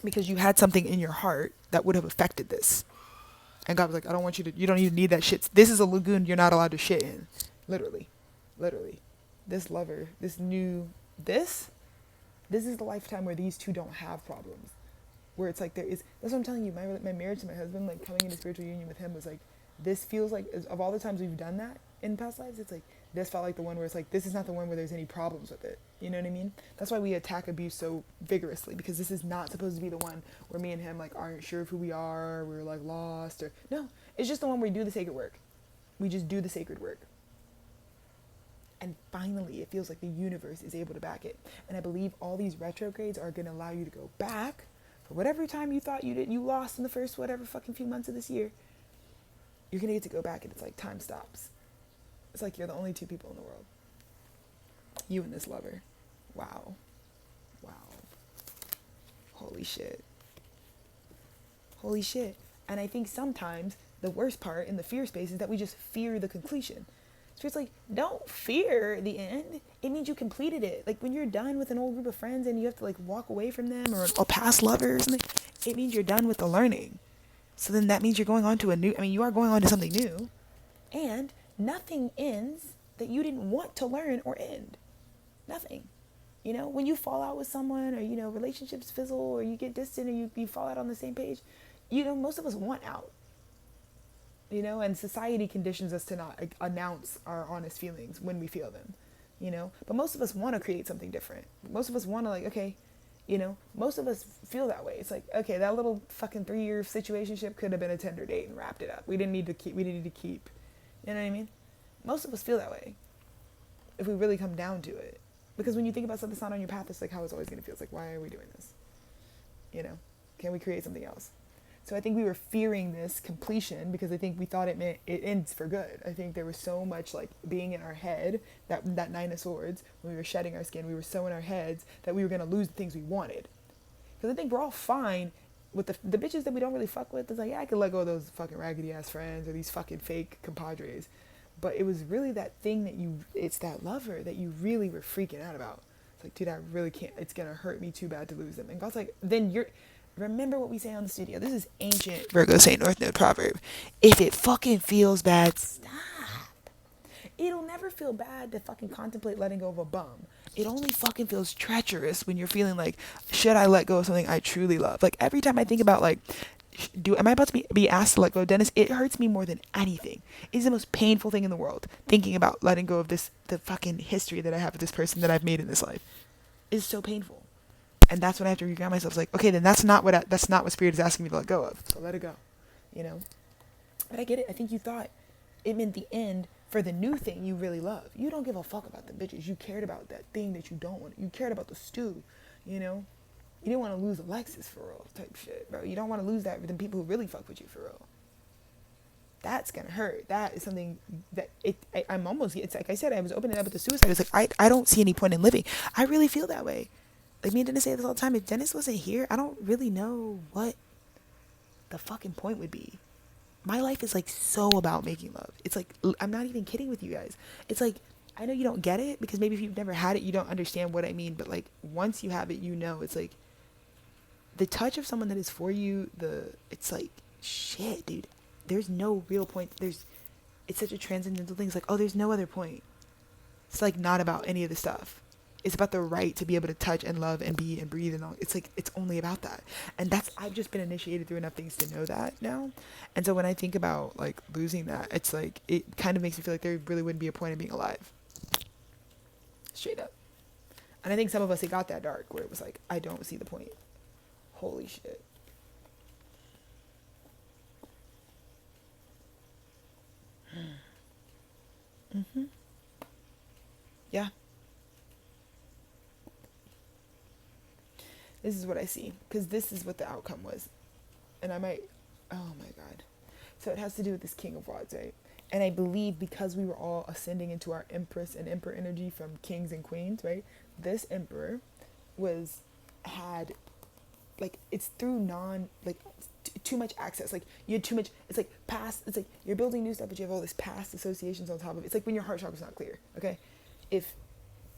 Because you had something in your heart that would have affected this. And God was like, I don't want you don't even need that shit. This is a lagoon you're not allowed to shit in. Literally. This lover, this is the lifetime where these two don't have problems. Where it's like that's what I'm telling you, my marriage to my husband, like coming into spiritual union with him was like, this feels like, of all the times we've done that in past lives, it's like, this felt like the one where it's like, this is not the one where there's any problems with it. You know what I mean? That's why we attack abuse so vigorously, because this is not supposed to be the one where me and him like aren't sure of who we are, we're like lost, or no, it's just the one where we do the sacred work. We just do the sacred work. And finally, it feels like the universe is able to back it. And I believe all these retrogrades are going to allow you to go back for whatever time you thought you lost in the first whatever fucking few months of this year. You're going to get to go back, and it's like time stops. It's like you're the only two people in the world. You and this lover. Wow. Holy shit. And I think sometimes the worst part in the fear space is that we just fear the conclusion. So it's like, don't fear the end. It means you completed it. Like when you're done with an old group of friends and you have to like walk away from them, or past lovers, it means you're done with the learning. So then that means you're going on to you are going on to something new. And nothing ends that you didn't want to learn or end. Nothing. When you fall out with someone, or, relationships fizzle, or you get distant, or you fall out on the same page, most of us want out. And society conditions us to not announce our honest feelings when we feel them, but most of us want to create something different. Most of us want to most of us feel that way. It's like, okay, that little fucking 3-year situationship could have been a Tinder date and wrapped it up. We didn't need to keep, you know what I mean? Most of us feel that way if we really come down to it, because when you think about something that's not on your path, it's like how it's always going to feel. It's like, why are we doing this? Can we create something else? So I think we were fearing this completion because I think we thought it meant it ends for good. I think there was so much like being in our head, that 9 of Swords, when we were shedding our skin, we were so in our heads that we were going to lose the things we wanted. Because I think we're all fine with the bitches that we don't really fuck with. It's like, yeah, I could let go of those fucking raggedy ass friends or these fucking fake compadres. But it was really that thing it's that lover that you really were freaking out about. It's like, dude, I really can't, it's going to hurt me too bad to lose them. And God's like, remember what we say on the studio. This is ancient Virgo St. North Node proverb. If it fucking feels bad, stop. It'll never feel bad to fucking contemplate letting go of a bum. It only fucking feels treacherous when you're feeling like, should I let go of something I truly love? Like every time I think about like, am I about to be asked to let go, Dennis? It hurts me more than anything. It's the most painful thing in the world, thinking about letting go of the fucking history that I have with this person that I've made in this life. It's so painful. And that's when I have to reground myself. It's like, okay, then that's not what Spirit is asking me to let go of. So let it go, you know? But I get it. I think you thought it meant the end for the new thing you really love. You don't give a fuck about the bitches. You cared about that thing that you don't want. You cared about the stew, you know? You didn't want to lose Alexis for real type shit, bro. You don't want to lose that with the people who really fuck with you for real. That's gonna hurt. That is something that I'm almost, it's like I said, I was opening up with the suicide. It's like, I don't see any point in living. I really feel that way. Like, me and Dennis say this all the time. If Dennis wasn't here, I don't really know what the fucking point would be. My life is like so about making love. It's like, I'm not even kidding with you guys. It's like, I know you don't get it because maybe if you've never had it, you don't understand what I mean. But like, once you have it, you know, it's like the touch of someone that is for you. It's like, shit, dude. There's no real point. It's such a transcendental thing. It's like, oh, there's no other point. It's like not about any of the stuff. It's about the right to be able to touch and love and be and breathe and all. It's like, it's only about that. And I've just been initiated through enough things to know that now. And so when I think about like losing that, it's like, it kind of makes me feel like there really wouldn't be a point in being alive. Straight up. And I think some of us, it got that dark where it was like, I don't see the point. Holy shit. Mm-hmm. Yeah. This is what I see, because this is what the outcome was. And I might, oh my God. So it has to do with this King of Wands, right? And I believe because we were all ascending into our empress and emperor energy from kings and queens, right? This emperor had, like, it's through too much access. Like, you had too much, it's like past, it's like you're building new stuff, but you have all this past associations on top of it. It's like when your heart chakra's not clear, okay? If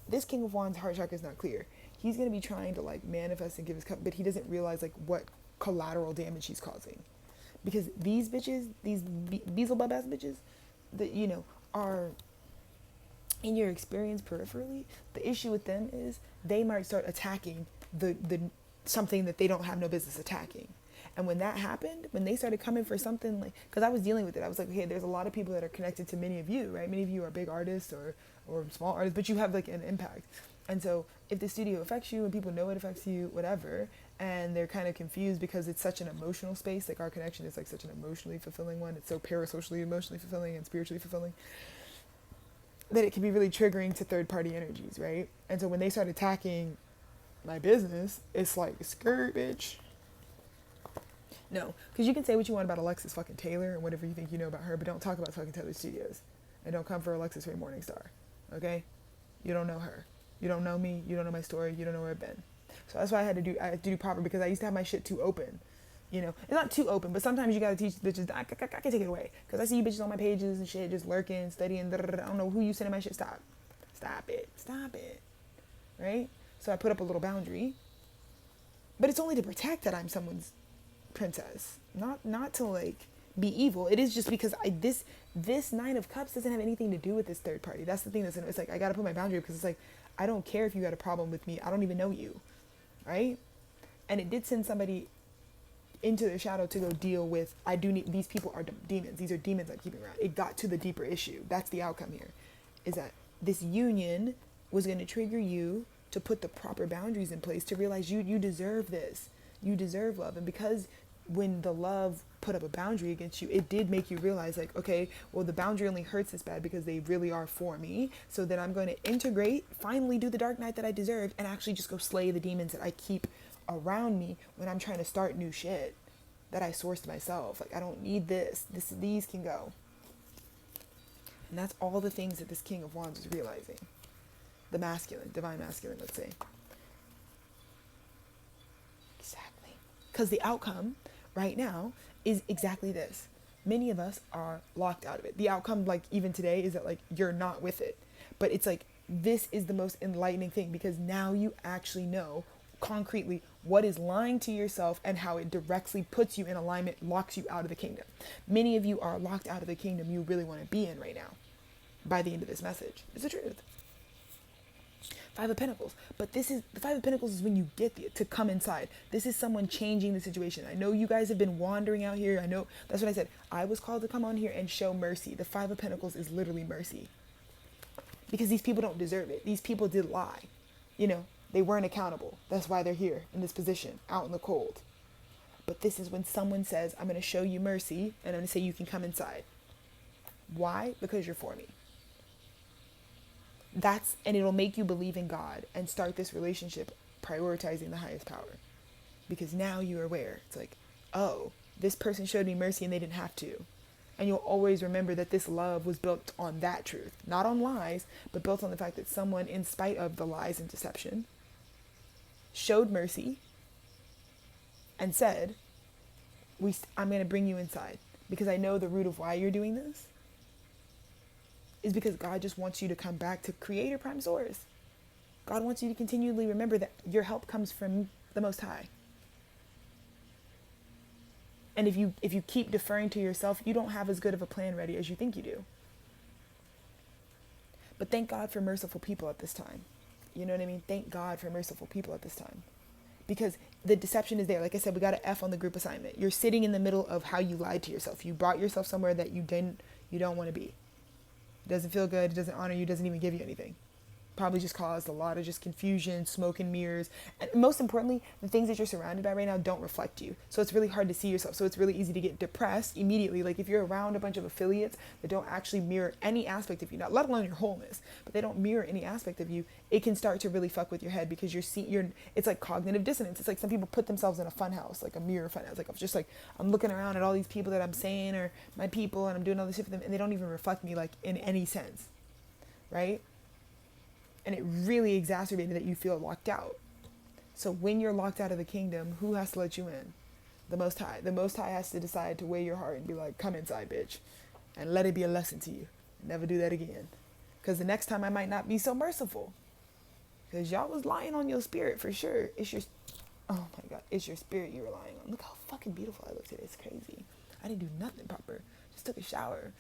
this King of Wands' heart chakra is not clear, he's going to be trying to like manifest and give his cup, but he doesn't realize like what collateral damage he's causing. Because these bitches, these Beelzebub ass bitches that, you know, are in your experience peripherally, the issue with them is they might start attacking the something that they don't have no business attacking. And when that happened, when they started coming for something like, because I was dealing with it, I was like, okay, there's a lot of people that are connected to many of you, right? Many of you are big artists or small artists, but you have like an impact. And so if the studio affects you and people know it affects you, whatever, and they're kind of confused because it's such an emotional space, like our connection is like such an emotionally fulfilling one. It's so parasocially emotionally fulfilling and spiritually fulfilling that it can be really triggering to third party energies, right? And so when they start attacking my business, it's like, skirt, bitch. No, because you can say what you want about Alexis fucking Taylor and whatever you think you know about her, but don't talk about fucking Taylor Studios. And don't come for Alexis Ray Morningstar, okay? You don't know her. You don't know me. You don't know my story. You don't know where I've been. So that's why I had to do proper, because I used to have my shit too open. You know, it's not too open, but sometimes you gotta teach bitches. I can take it away, because I see you bitches on my pages and shit, just lurking, studying. I don't know who you sending my shit. Stop it, right? So I put up a little boundary, but it's only to protect that I'm someone's princess, not to like be evil. It is just because this Nine of Cups doesn't have anything to do with this third party. That's the thing. It's like I gotta put my boundary up, because it's like I don't care if you got a problem with me. I don't even know you, right? And it did send somebody into the shadow to go deal with. These people are demons. These are demons I'm keeping around. It got to the deeper issue. That's the outcome here, is that this union was going to trigger you to put the proper boundaries in place, to realize you deserve this. You deserve love. And because when the love put up a boundary against you, it did make you realize, like, okay, well, the boundary only hurts this bad because they really are for me. So then I'm going to integrate, finally do the dark night that I deserve, and actually just go slay the demons that I keep around me when I'm trying to start new shit that I sourced myself. Like, I don't need this. These can go. And that's all the things that this King of Wands was realizing. The masculine, divine masculine, let's say. Exactly. Because the outcome right now is exactly this. Many of us are locked out of it. The outcome, like even today, is that like you're not with it. But it's like, this is the most enlightening thing, because now you actually know concretely what is lying to yourself and how it directly puts you in alignment, locks you out of the kingdom. Many of you are locked out of the kingdom you really want to be in right now by the end of this message. It's the truth. Five of Pentacles. But this is, the Five of Pentacles is when you get to come inside. This is someone changing the situation. I know you guys have been wandering out here. I know, that's what I said. I was called to come on here and show mercy. The Five of Pentacles is literally mercy. Because these people don't deserve it. These people did lie. You know, they weren't accountable. That's why they're here in this position, out in the cold. But this is when someone says, I'm going to show you mercy, and I'm going to say you can come inside. Why? Because you're for me. And it'll make you believe in God and start this relationship prioritizing the highest power. Because now you're aware. It's like, oh, this person showed me mercy and they didn't have to. And you'll always remember that this love was built on that truth. Not on lies, but built on the fact that someone, in spite of the lies and deception, showed mercy and said, I'm going to bring you inside. Because I know the root of why you're doing this is because God just wants you to come back to Creator Prime Source. God wants you to continually remember that your help comes from the Most High. And if you keep deferring to yourself, you don't have as good of a plan ready as you think you do. But thank God for merciful people at this time. You know what I mean? Thank God for merciful people at this time. Because the deception is there. Like I said, we got an F on the group assignment. You're sitting in the middle of how you lied to yourself. You brought yourself somewhere that you don't want to be. It doesn't feel good. It doesn't honor you. It doesn't even give you anything. Probably just caused a lot of just confusion, smoke and mirrors. And most importantly, the things that you're surrounded by right now don't reflect you. So it's really hard to see yourself. So it's really easy to get depressed immediately. Like if you're around a bunch of affiliates that don't actually mirror any aspect of you, not let alone your wholeness, but they don't mirror any aspect of you, it can start to really fuck with your head because it's like cognitive dissonance. It's like some people put themselves in a fun house, like a mirror fun house. Like I'm looking around at all these people that I'm saying are my people and I'm doing all this shit for them and they don't even reflect me like in any sense. Right? And it really exacerbated that you feel locked out. So when you're locked out of the kingdom, who has to let you in? The Most High. The Most High has to decide to weigh your heart and be like, come inside, bitch. And let it be a lesson to you. Never do that again. Because the next time I might not be so merciful. Because y'all was lying on your spirit for sure. Oh my God. It's your spirit you're relying on. Look how fucking beautiful I look today. It's crazy. I didn't do nothing proper. Just took a shower.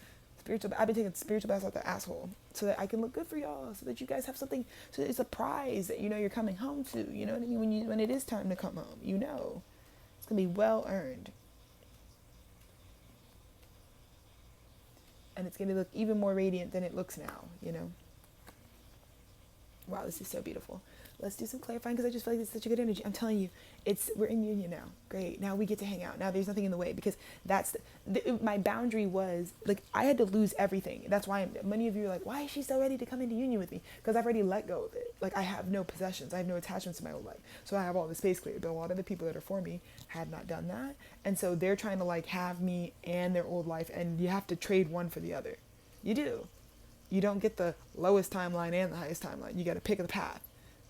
I've been taking spiritual baths out the asshole so that I can look good for y'all, so that you guys have something, so that it's a prize that you know you're coming home to. You know what I mean? When it is time to come home, you know it's gonna be well earned, and it's gonna look even more radiant than it looks now. You know. Wow, this is so beautiful. Let's do some clarifying because I just feel like it's such a good energy. I'm telling you, we're in union now. Great. Now we get to hang out. Now there's nothing in the way because that's my boundary was like I had to lose everything. That's why many of you are like, why is she so ready to come into union with me? Because I've already let go of it. Like I have no possessions. I have no attachments in my old life. So I have all the space cleared. But a lot of the people that are for me had not done that. And so they're trying to like have me and their old life. And you have to trade one for the other. You do. You don't get the lowest timeline and the highest timeline. You got to pick the path.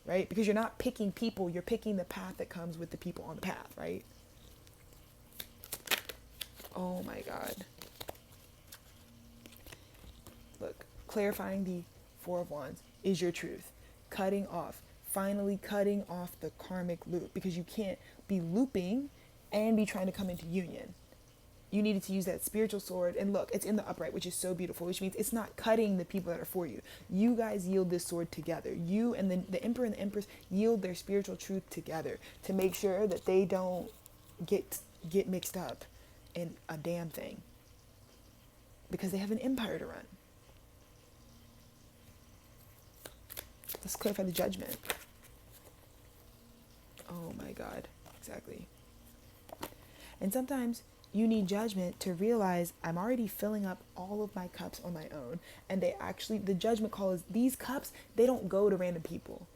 Right? Because you're not picking people, you're picking the path that comes with the people on the path, right? Oh my God. Look, clarifying the Four of Wands is your truth. Finally cutting off the karmic loop, because you can't be looping and be trying to come into union. You needed to use that spiritual sword. And look, it's in the upright, which is so beautiful, which means it's not cutting the people that are for you. You guys yield this sword together. You and the emperor and the empress yield their spiritual truth together to make sure that they don't get mixed up in a damn thing. Because they have an empire to run. Let's clarify the Judgment. Oh my God. Exactly. And sometimes you need Judgment to realize I'm already filling up all of my cups on my own. And the Judgment call is these cups, they don't go to random people.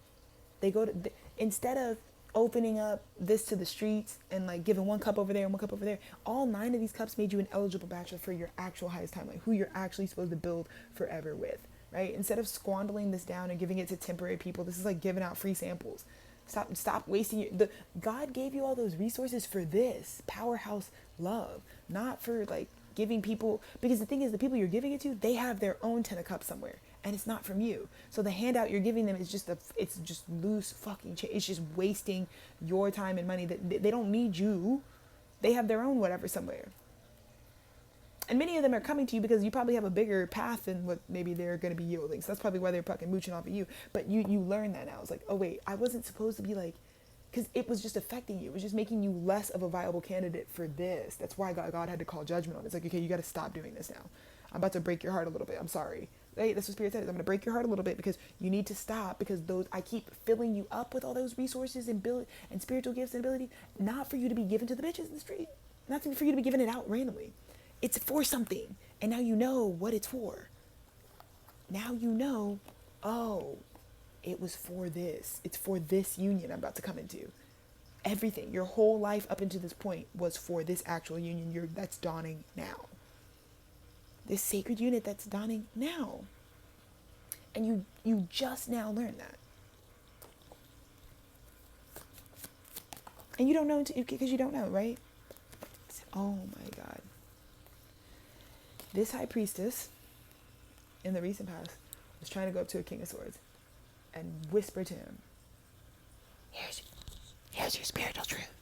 They go to, instead of opening up this to the streets and like giving one cup over there and one cup over there, all 9 of these cups made you an eligible bachelor for your actual highest timeline, who you're actually supposed to build forever with, right? Instead of squandering this down and giving it to temporary people, this is like giving out free samples. Stop wasting God gave you all those resources for this powerhouse love, not for like giving people, because the thing is, the people you're giving it to, they have their own 10 of cups somewhere and it's not from you. So the handout you're giving them is just it's just loose fucking it's just wasting your time and money that they don't need you. They have their own whatever somewhere. And many of them are coming to you because you probably have a bigger path than what maybe they're going to be yielding. So that's probably why they're fucking mooching off of you. But you learn that now. It's like, oh wait, I wasn't supposed to be like, because it was just affecting you. It was just making you less of a viable candidate for this. That's why God had to call judgment on it. It's like, okay, you got to stop doing this now. I'm about to break your heart a little bit. I'm sorry. Hey, that's what Spirit said. I'm going to break your heart a little bit because you need to stop, because those, I keep filling you up with all those resources and spiritual gifts and ability, not for you to be given to the bitches in the street, not for you to be giving it out randomly. It's for something. And now you know what it's for. Now you know, oh, it was for this. It's for this union I'm about to come into. Everything, your whole life up until this point was for this actual union that's dawning now. This sacred unit that's dawning now. And you just now learned that. And you don't know because you don't know, right? Oh my God. This high priestess in the recent past was trying to go up to a king of swords and whisper to him, here's your spiritual truth.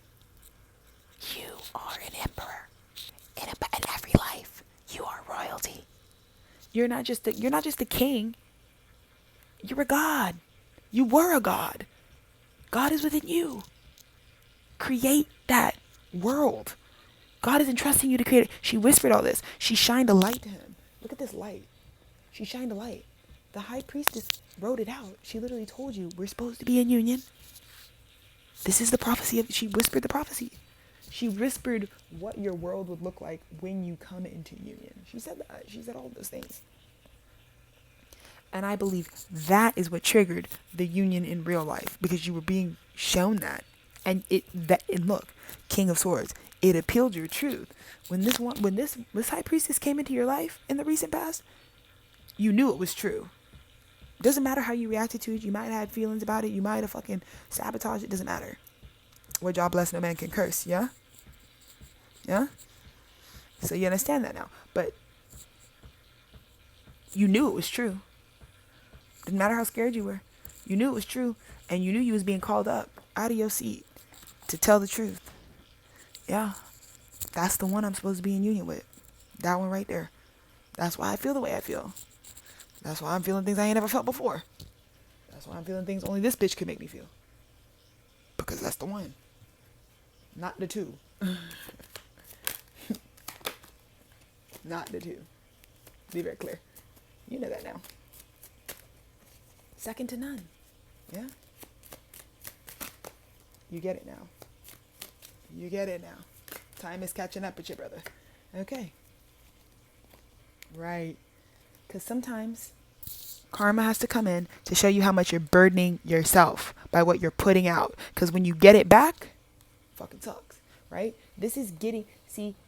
You are an emperor. In every life, you are royalty. You're not just a king. You're a god. You were a god. God is within you. Create that world. God is entrusting you to create it. She whispered all this. She shined a light to him. Look at this light. She shined a light. The high priestess wrote it out. She literally told you, we're supposed to be in union. This is the prophecy. She whispered the prophecy. She whispered what your world would look like when you come into union. She said that. She said all of those things. And I believe that is what triggered the union in real life, because you were being shown that. And look, King of Swords, it appealed your truth. When this high priestess came into your life in the recent past, you knew it was true. Doesn't matter how you reacted to it. You might have had feelings about it. You might have fucking sabotaged it. Doesn't matter. What God bless, no man can curse. Yeah? Yeah? So you understand that now. But you knew it was true. Didn't matter how scared you were. You knew it was true. And you knew you was being called up out of your seat to tell the truth. Yeah. That's the one I'm supposed to be in union with. That one right there. That's why I feel the way I feel. That's why I'm feeling things I ain't never felt before. That's why I'm feeling things only this bitch could make me feel. Because that's the one. Not the two. Not the two. Be very clear. You know that now. Second to none. Yeah? You get it now. You get it now. Time is catching up with you, brother. Okay. Right. Because sometimes karma has to come in to show you how much you're burdening yourself by what you're putting out. Because when you get it back, fucking sucks, right? This is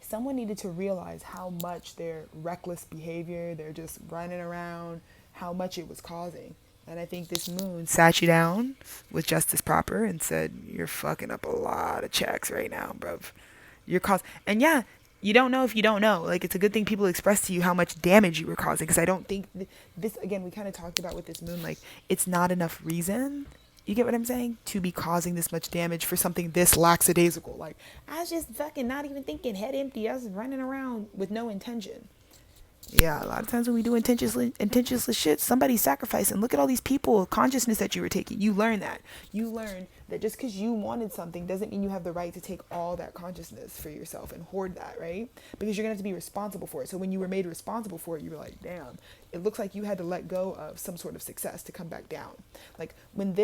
someone needed to realize how much their reckless behavior, they're just running around, how much it was causing. And I think this moon sat you down with justice proper and said, you're fucking up a lot of checks right now, bruv. And yeah, you don't know if you don't know. Like, it's a good thing people express to you how much damage you were causing. Because I don't think this, again, we kind of talked about with this moon, like, it's not enough reason, you get what I'm saying, to be causing this much damage for something this lackadaisical. Like, I was just fucking not even thinking, head empty. I was running around with no intention. Yeah, a lot of times when we do intentionless shit, somebody's sacrificing. Look at all these people, consciousness that you were taking. You learn that. You learn that just because you wanted something doesn't mean you have the right to take all that consciousness for yourself and hoard that, right? Because you're going to have to be responsible for it. So when you were made responsible for it, you were like, damn, it looks like you had to let go of some sort of success to come back down. Like when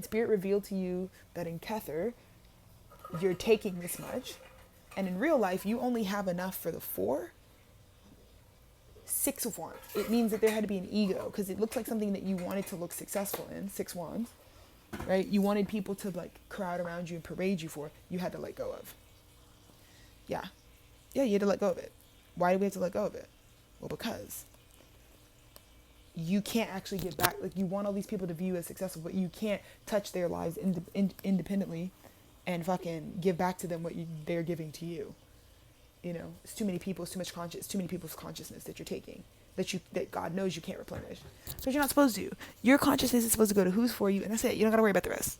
Spirit revealed to you that in Tethered, you're taking this much, and in real life, you only have enough for the 6 of wands. It means that there had to be an ego, because it looks like something that you wanted to look successful in. 6 wands, right? You wanted people to like crowd around you and parade you for. You had to let go of. Yeah, you had to let go of it. Why do we have to let go of it? Well, because you can't actually get back. Like, you want all these people to view you as successful, but you can't touch their lives independently and fucking give back to them what they're giving to you. You know, it's too many people, it's too much too many people's consciousness that you're taking, that God knows you can't replenish. So you're not supposed to. Your consciousness is supposed to go to who's for you, and that's it. You don't gotta worry about the rest.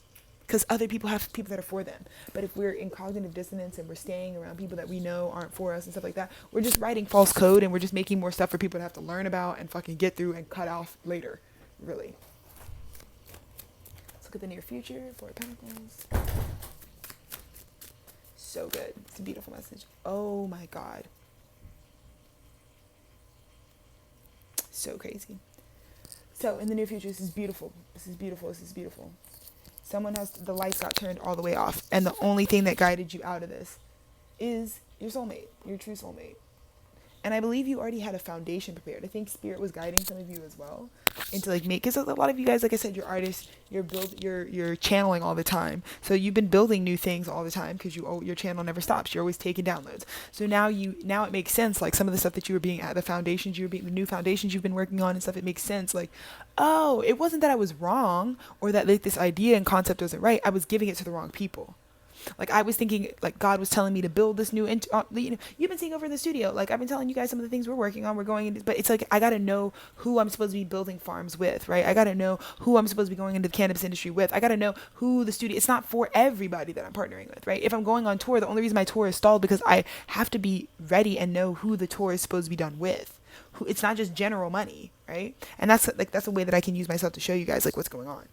because other people have people that are for them. But if we're in cognitive dissonance and we're staying around people that we know aren't for us and stuff like that, we're just writing false code and we're just making more stuff for people to have to learn about and fucking get through and cut off later, really. Let's look at the near future. Four of Pentacles. So good. It's a beautiful message. Oh my God. So crazy. So in the near future, this is beautiful. This is beautiful. This is beautiful. Someone has, the lights got turned all the way off. And the only thing that guided you out of this is your soulmate, your true soulmate. And I believe you already had a foundation prepared. I think Spirit was guiding some of you as well into like because a lot of you guys, like I said, you're artists, you're channeling all the time. So you've been building new things all the time because your channel never stops. You're always taking downloads. So now it makes sense. Like some of the stuff that you were being at, the new foundations you've been working on and stuff. It makes sense. Like, oh, it wasn't that I was wrong or that like this idea and concept wasn't right. I was giving it to the wrong people. Like I was thinking, like God was telling me to build this new, you've been seeing over in the studio. Like I've been telling you guys some of the things we're working on. We're going into, but it's like I got to know who I'm supposed to be building farms with, right? I got to know who I'm supposed to be going into the cannabis industry with. I got to know who the studio. It's not for everybody that I'm partnering with, right? If I'm going on tour, the only reason my tour is stalled because I have to be ready and know who the tour is supposed to be done with. It's not just general money, right? And that's a way that I can use myself to show you guys like what's going on.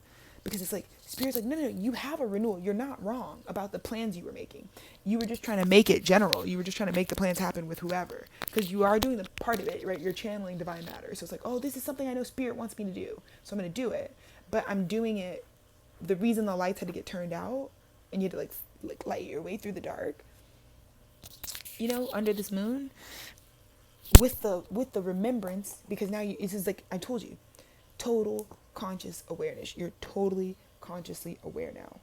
Because it's like, Spirit's like, no, you have a renewal. You're not wrong about the plans you were making. You were just trying to make it general. You were just trying to make the plans happen with whoever. Because you are doing the part of it, right? You're channeling divine matter. So it's like, oh, this is something I know Spirit wants me to do. So I'm going to do it. But I'm doing it. The reason the lights had to get turned out and you had to like light your way through the dark, under this moon with the remembrance, because now it's just like I told you, total conscious awareness. You're totally consciously aware now.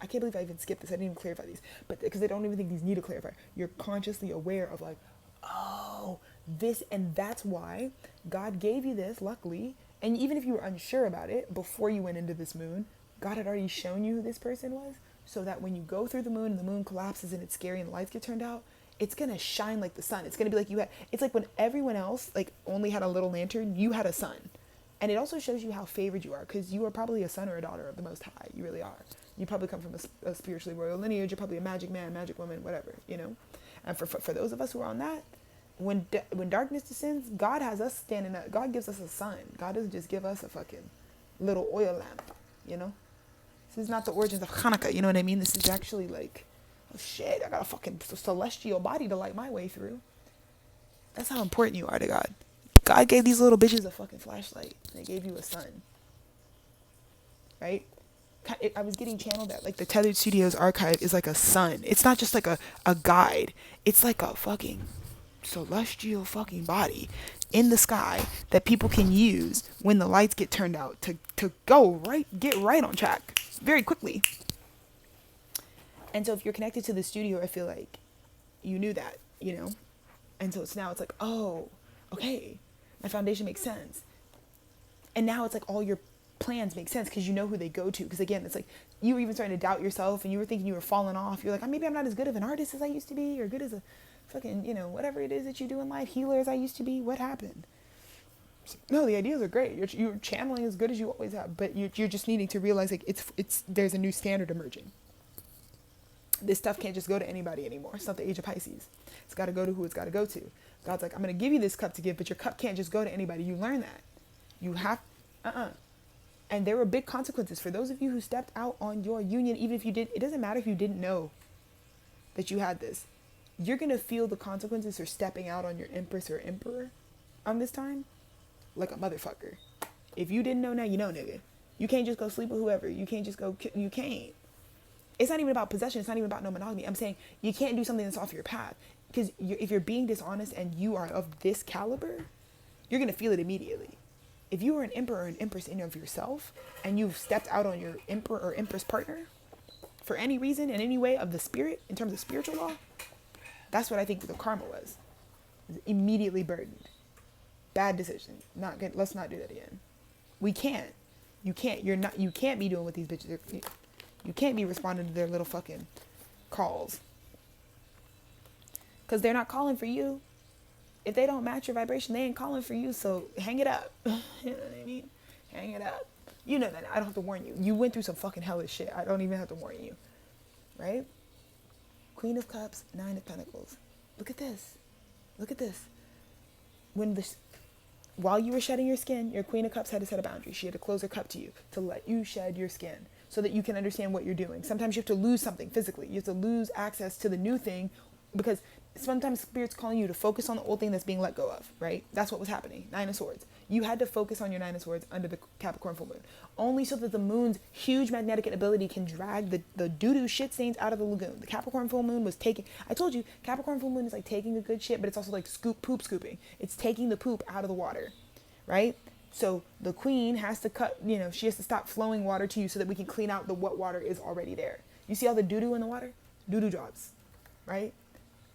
I can't believe I even skipped this. I didn't even clarify these, but because I don't even think these need to clarify. You're consciously aware of like, oh, this, and that's why God gave you this, luckily. And even if you were unsure about it before you went into this moon, God had already shown you who this person was, so that when you go through the moon and the moon collapses and it's scary and the lights get turned out, it's gonna shine like the sun. It's gonna be like it's like when everyone else like only had a little lantern, you had a sun. And it also shows you how favored you are, because you are probably a son or a daughter of the Most High. You really are. You probably come from a spiritually royal lineage. You're probably a magic man, magic woman, whatever, And for those of us who are on that, when darkness descends, God has us standing up. God gives us a sun. God doesn't just give us a fucking little oil lamp, This is not the origins of Hanukkah, you know what I mean? This is actually like, oh shit, I got a fucking celestial body to light my way through. That's how important you are to God. God gave these little bitches a fucking flashlight. They gave you a sun. Right? I was getting channeled that like the Tethered Studios archive is like a sun. It's not just like a guide. It's like a fucking celestial fucking body in the sky that people can use when the lights get turned out to get right on track very quickly. And so if you're connected to the studio, I feel like you knew that, And so it's like, oh, okay. My foundation makes sense. And now it's like all your plans make sense because you know who they go to. Because again, it's like you were even starting to doubt yourself and you were thinking you were falling off. You're like, oh, maybe I'm not as good of an artist as I used to be, or good as a fucking, whatever it is that you do in life, healer as I used to be. What happened? No, the ideas are great. You're channeling as good as you always have, but you're just needing to realize like there's a new standard emerging. This stuff can't just go to anybody anymore. It's not the age of Pisces. It's got to go to who it's got to go to. God's like, I'm going to give you this cup to give, but your cup can't just go to anybody. You learn that. You have, And there were big consequences for those of you who stepped out on your union, even if you did. It doesn't matter if you didn't know that you had this. You're going to feel the consequences for stepping out on your empress or emperor on this time like a motherfucker. If you didn't know, now you know, nigga. You can't just go sleep with whoever. You can't just go, you can't. It's not even about possession. It's not even about no monogamy. I'm saying you can't do something that's off your path. Because if you're being dishonest and you are of this caliber, you're going to feel it immediately. If you are an emperor or an empress in of yourself and you've stepped out on your emperor or empress partner for any reason, in any way of the spirit, in terms of spiritual law, that's what I think the karma was. Immediately burdened. Bad decision. Not good. Let's not do that again. We can't. You can't. You can't be doing what these bitches are. You can't be responding to their little fucking calls. Because they're not calling for you. If they don't match your vibration, they ain't calling for you. So hang it up. You know what I mean? Hang it up. You know that. I don't have to warn you. You went through some fucking hellish shit. I don't even have to warn you. Right? Queen of Cups, Nine of Pentacles. Look at this. Look at this. While you were shedding your skin, your Queen of Cups had to set a boundary. She had to close her cup to you to let you shed your skin so that you can understand what you're doing. Sometimes you have to lose something physically. You have to lose access to the new thing because sometimes Spirit's calling you to focus on the old thing that's being let go of, right? That's what was happening. Nine of Swords. You had to focus on your Nine of Swords under the Capricorn full moon. Only so that the moon's huge magnetic ability can drag the doo-doo shit stains out of the lagoon. The Capricorn full moon was taking, I told you, Capricorn full moon is like taking a good shit, but it's also like poop scooping. It's taking the poop out of the water, right? So the queen has to she has to stop flowing water to you so that we can clean out what water is already there. You see all the doo-doo in the water? Doo-doo jobs, right?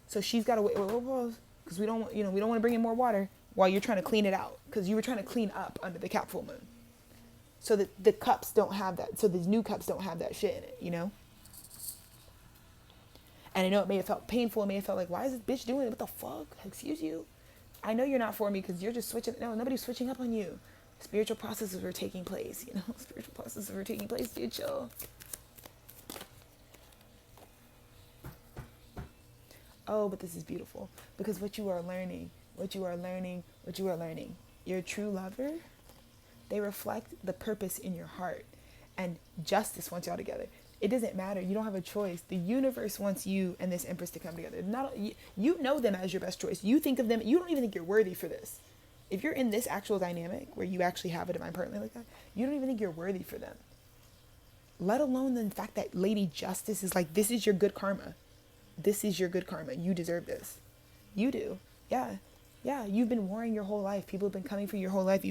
So she's got to wait, because we don't want to bring in more water while you're trying to clean it out, because you were trying to clean up under the Cap full moon. So that the cups don't have that, so these new cups don't have that shit in it, you know? And I know it may have felt painful, it may have felt like, why is this bitch doing it? What the fuck? Excuse you? I know you're not for me because you're just switching. No, nobody's switching up on you. Spiritual processes were taking place, you know? Spiritual processes were taking place, dude, chill. Oh, but this is beautiful. Because what you are learning, your true lover, they reflect the purpose in your heart. And justice wants y'all together. It doesn't matter. You don't have a choice. The universe wants you and this empress to come together. You know them as your best choice. You think of them. You don't even think you're worthy for this. If you're in this actual dynamic where you actually have a divine partner like that, you don't even think you're worthy for them. Let alone the fact that Lady Justice is like, this is your good karma. This is your good karma. You deserve this. You do. Yeah. Yeah. You've been warring your whole life. People have been coming for your whole life.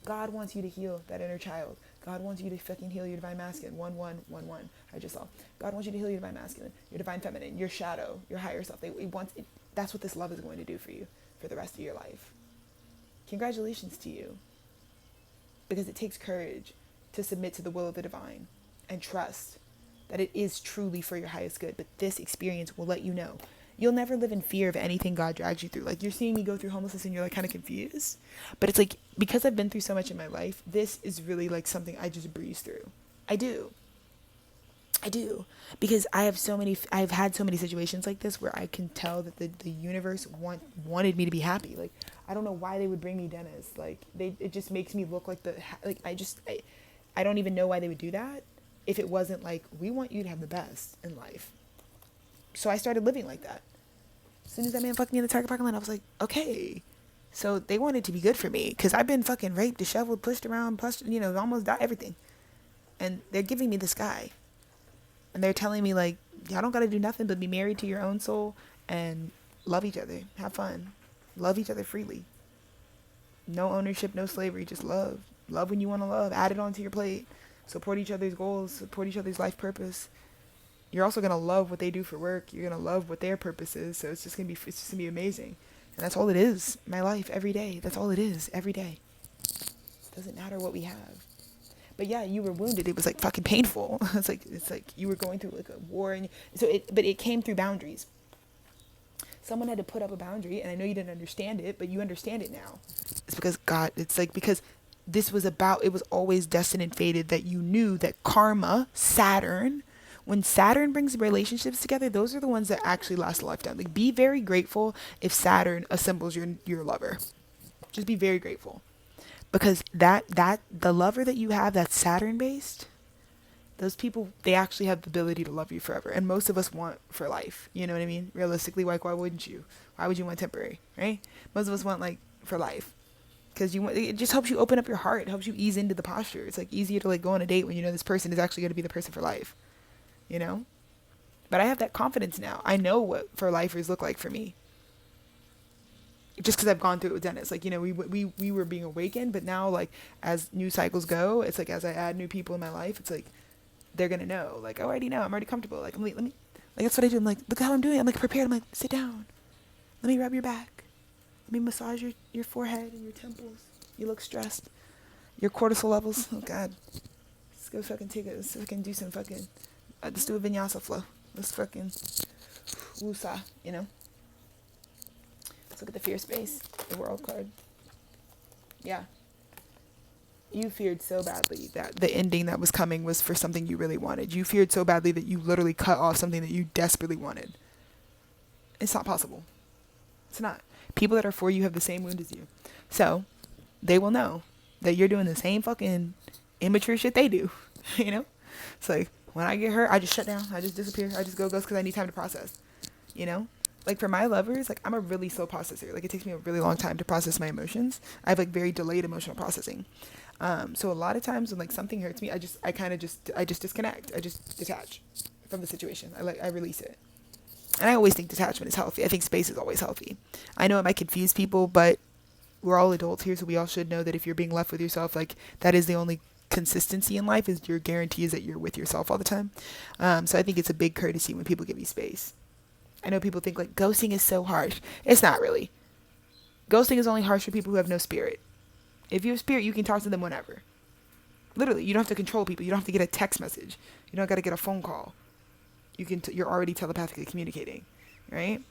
God wants you to heal that inner child. God wants you to fucking heal your divine masculine. 1-1-1-1. I just saw. God wants you to heal your divine masculine, your divine feminine, your shadow, your higher self. That's what this love is going to do for you for the rest of your life. Congratulations to you. Because it takes courage to submit to the will of the divine and trust that it is truly for your highest good. But this experience will let you know. You'll never live in fear of anything God drags you through. Like, you're seeing me go through homelessness and you're like kind of confused. But it's like, because I've been through so much in my life, this is really like something I just breeze through. I do. Because I've had so many situations like this where I can tell that the universe wanted me to be happy. Like, I don't know why they would bring me Dennis. Like, it just makes me look like I don't even know why they would do that if it wasn't like, we want you to have the best in life. So I started living like that. As soon as that man fucked me in the Target parking lot, I was like, okay. So they wanted to be good for me because I've been fucking raped, disheveled, pushed around, almost died, everything. And they're giving me this guy. And they're telling me, like, y'all don't got to do nothing but be married to your own soul and love each other. Have fun. Love each other freely. No ownership, no slavery, just love. Love when you want to love. Add it onto your plate. Support each other's goals. Support each other's life purpose. You're also going to love what they do for work. You're going to love what their purpose is. So it's just going to be amazing. And that's all it is. My life every day. That's all it is every day. It doesn't matter what we have. But yeah, you were wounded. It was like fucking painful. It's like you were going through like a war, but it came through boundaries. Someone had to put up a boundary, and I know you didn't understand it, but you understand it now. It's because God. It's like because it was always destined and fated that you knew that karma, Saturn. When Saturn brings relationships together, those are the ones that actually last a lifetime. Like, be very grateful if Saturn assembles your lover. Just be very grateful. Because the lover that you have that's Saturn based, those people, they actually have the ability to love you forever. And most of us want for life. You know what I mean? Realistically, like, why wouldn't you? Why would you want temporary, right? Most of us want like for life. Because it just helps you open up your heart. It helps you ease into the posture. It's like easier to like go on a date when you know this person is actually going to be the person for life. You know? But I have that confidence now. I know what for lifers look like for me. Just because I've gone through it with Dennis. Like, you know, we were being awakened, but now, like, as new cycles go, it's like as I add new people in my life, it's like they're going to know. Like, I already know. I'm already comfortable. Like, let me, like, that's what I do. I'm like, look how I'm doing. I'm like prepared. I'm like, sit down. Let me rub your back. Let me massage your forehead and your temples. You look stressed. Your cortisol levels. Oh, God. Let's go fucking let's fucking do some fucking... let's do a vinyasa flow. Let's fucking woosah, you know? Let's look at the fear space, the world card. Yeah. You feared so badly that the ending that was coming was for something you really wanted. You feared so badly that you literally cut off something that you desperately wanted. It's not possible. It's not. People that are for you have the same wound as you. So they will know that you're doing the same fucking immature shit they do. You know? It's like, when I get hurt, I just shut down. I just disappear. I just go ghost because I need time to process. You know? Like, for my lovers, like, I'm a really slow processor. Like, it takes me a really long time to process my emotions. I have, like, very delayed emotional processing. So a lot of times when, like, something hurts me, I just disconnect. I just detach from the situation. I release it. And I always think detachment is healthy. I think space is always healthy. I know it might confuse people, but we're all adults here, so we all should know that if you're being left with yourself, like, that is the only consistency in life, is your guarantee is that you're with yourself all the time. So I think it's a big courtesy when people give you space. I know people think, like, ghosting is so harsh. It's not really. Ghosting is only harsh for people who have no spirit. If you have spirit, you can talk to them whenever. Literally, you don't have to control people. You don't have to get a text message. You don't got to get a phone call. You're already telepathically communicating, right?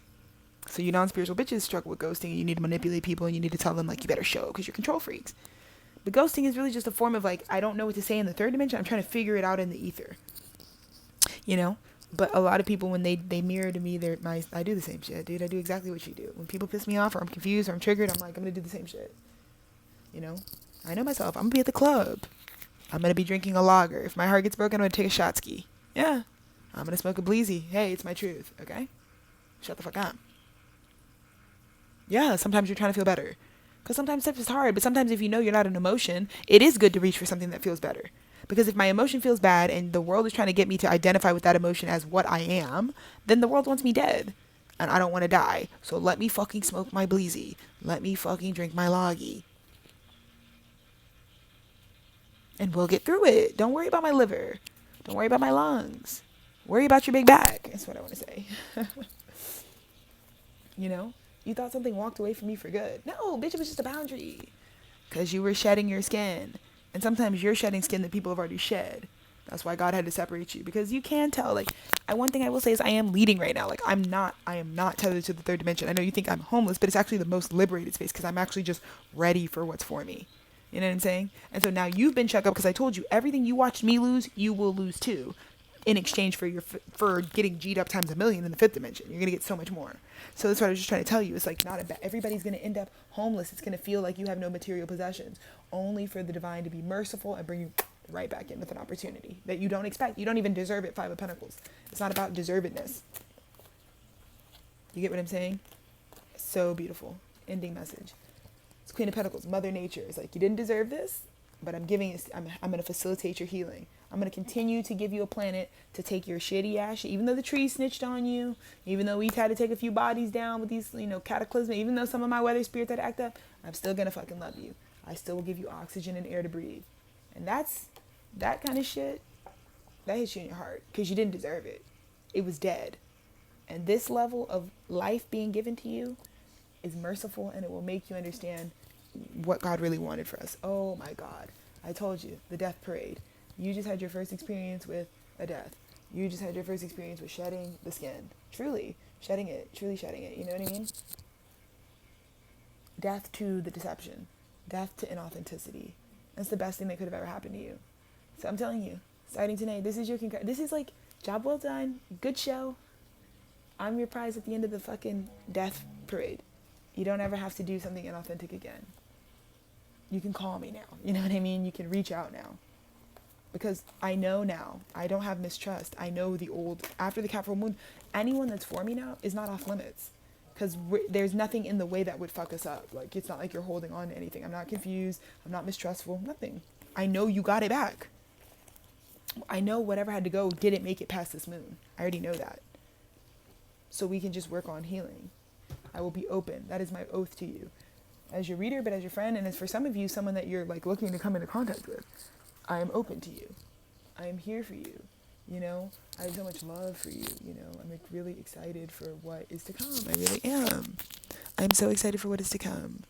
So you non-spiritual bitches struggle with ghosting, and you need to manipulate people, and you need to tell them, like, you better show because you're control freaks. But ghosting is really just a form of, like, I don't know what to say in the third dimension. I'm trying to figure it out in the ether. You know? But a lot of people, when they mirror to me, I do the same shit, dude. I do exactly what you do. When people piss me off or I'm confused or I'm triggered, I'm like, I'm going to do the same shit. You know? I know myself. I'm going to be at the club. I'm going to be drinking a lager. If my heart gets broken, I'm going to take a shot ski. Yeah. I'm going to smoke a bleezy. Hey, it's my truth. Okay? Shut the fuck up. Yeah, sometimes you're trying to feel better. Because sometimes stuff is hard. But sometimes if you know you're not an emotion, it is good to reach for something that feels better. Because if my emotion feels bad and the world is trying to get me to identify with that emotion as what I am, then the world wants me dead. And I don't want to die. So let me fucking smoke my bleezy. Let me fucking drink my loggy. And we'll get through it. Don't worry about my liver. Don't worry about my lungs. Worry about your big back. That's what I want to say. You know? You thought something walked away from you for good. No, bitch, it was just a boundary. Because you were shedding your skin. And sometimes you're shedding skin that people have already shed. That's why God had to separate you. Because you can tell, like, one thing I will say is I am leading right now. Like, I am not tethered to the third dimension. I know you think I'm homeless, but it's actually the most liberated space because I'm actually just ready for what's for me. You know what I'm saying? And so now you've been checked up because I told you everything you watched me lose, you will lose too. In exchange for getting G'd up times a million in the fifth dimension. You're going to get so much more. So that's what I was just trying to tell you. It's like everybody's going to end up homeless. It's going to feel like you have no material possessions. Only for the divine to be merciful and bring you right back in with an opportunity that you don't expect. You don't even deserve it, Five of Pentacles. It's not about deservedness. You get what I'm saying? So beautiful. Ending message. It's Queen of Pentacles, Mother Nature. It's like, you didn't deserve this, but I'm going to facilitate your healing. I'm going to continue to give you a planet to take your shitty ass shit. Even though the tree snitched on you, even though we've had to take a few bodies down with these, cataclysms, even though some of my weather spirits had to act up, I'm still going to fucking love you. I still will give you oxygen and air to breathe. And that kind of shit, that hits you in your heart because you didn't deserve it. It was dead. And this level of life being given to you is merciful, and it will make you understand what God really wanted for us. Oh my God. I told you, the death parade. You just had your first experience with a death. You just had your first experience with shedding the skin. Truly shedding it. You know what I mean? Death to the deception. Death to inauthenticity. That's the best thing that could have ever happened to you. So I'm telling you, starting tonight, this is like, job well done. Good show. I'm your prize at the end of the fucking death parade. You don't ever have to do something inauthentic again. You can call me now. You know what I mean? You can reach out now. Because I know now, I don't have mistrust. I know after the Cat full moon, anyone that's for me now is not off limits. Because there's nothing in the way that would fuck us up. Like, it's not like you're holding on to anything. I'm not confused. I'm not mistrustful. Nothing. I know you got it back. I know whatever had to go didn't make it past this moon. I already know that. So we can just work on healing. I will be open. That is my oath to you. As your reader, but as your friend, and as for some of you, someone that you're like looking to come into contact with. I am open to you. I am here for you. I have so much love for you. I'm like really excited for what is to come. I really am. I'm so excited for what is to come.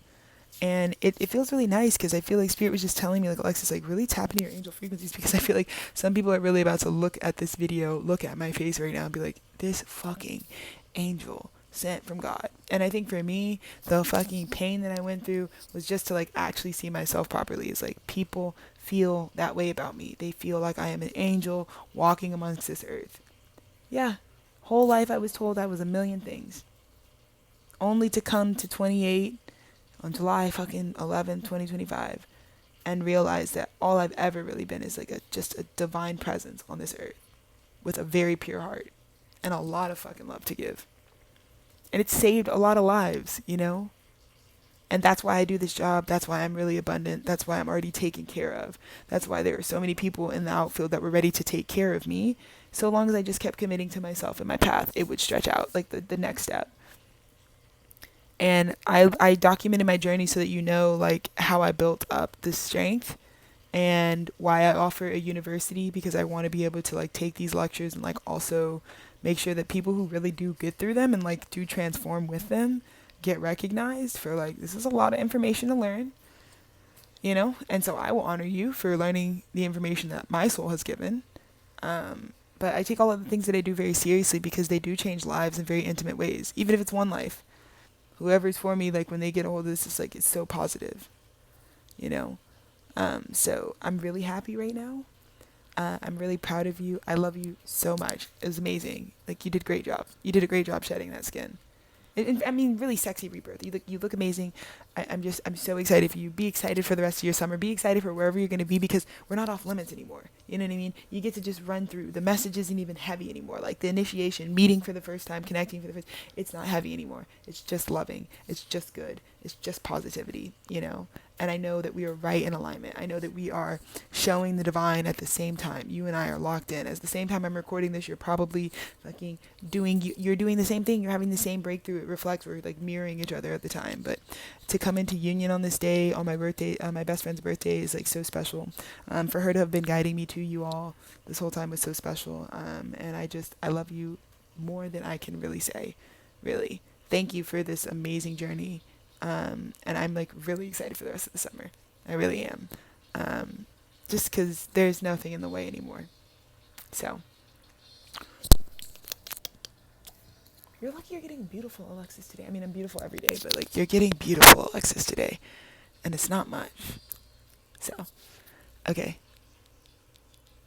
And it feels really nice because I feel like Spirit was just telling me, like, Alexis, like, really tap into your angel frequencies, because I feel like some people are really about to look at this video, look at my face right now and be like, this fucking angel sent from God. And I think for me, the fucking pain that I went through was just to like actually see myself properly. It's like people feel that way about me. They feel like I am an angel walking amongst this earth. Yeah. Whole life I was told I was a million things. Only to come to 28 on July fucking 11, 2025 and realize that all I've ever really been is like just a divine presence on this earth with a very pure heart and a lot of fucking love to give. And it's saved a lot of lives, you know? And that's why I do this job. That's why I'm really abundant. That's why I'm already taken care of. That's why there are so many people in the outfield that were ready to take care of me. So long as I just kept committing to myself and my path, it would stretch out like the next step. And I documented my journey so that you know like how I built up this strength and why I offer a university, because I want to be able to like take these lectures and like also make sure that people who really do get through them and like do transform with them get recognized for like, this is a lot of information to learn, you know? And so I will honor you for learning the information that my soul has given. But I take all of the things that I do very seriously because they do change lives in very intimate ways, even if it's one life. Whoever's for me, like when they get a hold of this, it's like, it's so positive, you know? So I'm really happy right now. I'm really proud of you. I love you so much. It was amazing. Like you did a great job. You did a great job shedding that skin. I mean, really sexy rebirth. You look amazing. I'm so excited for you. Be excited for the rest of your summer. Be excited for wherever you're going to be, because we're not off limits anymore. You know what I mean? You get to just run through. The message isn't even heavy anymore. Like the initiation, meeting for the first time, connecting for the first, it's not heavy anymore. It's just loving. It's just good. It's just positivity, you know? And I know that we are right in alignment. I know that we are showing the divine at the same time. You and I are locked in. At the same time I'm recording this, you're probably fucking you're doing the same thing. You're having the same breakthrough. It reflects, we're like mirroring each other at the time. But to come into union on this day, on my birthday, my best friend's birthday, is like so special. For her to have been guiding me to you all this whole time was so special. And I love you more than I can really say. Really. Thank you for this amazing journey. And I'm like really excited for the rest of the summer. I really am. Just because there's nothing in the way anymore. So. You're lucky you're getting beautiful, Alexis, today. I mean, I'm beautiful every day, but like you're getting beautiful, Alexis, today. And it's not much. So, okay.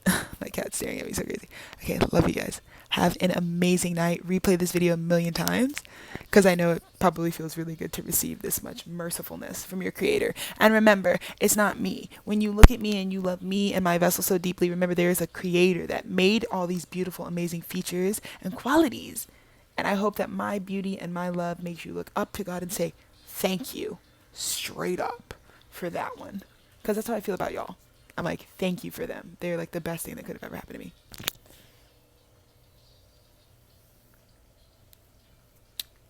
My cat's staring at me so crazy. Okay, love you guys. Have an amazing night. Replay this video a million times, because I know it probably feels really good to receive this much mercifulness from your creator. And remember, it's not me. When you look at me and you love me and my vessel so deeply, remember there is a creator that made all these beautiful, amazing features and qualities. And I hope that my beauty and my love makes you look up to God and say, thank you, straight up, for that one. Because that's how I feel about y'all. I'm like, thank you for them. They're like the best thing that could have ever happened to me.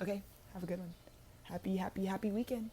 Okay, have a good one. Happy weekend.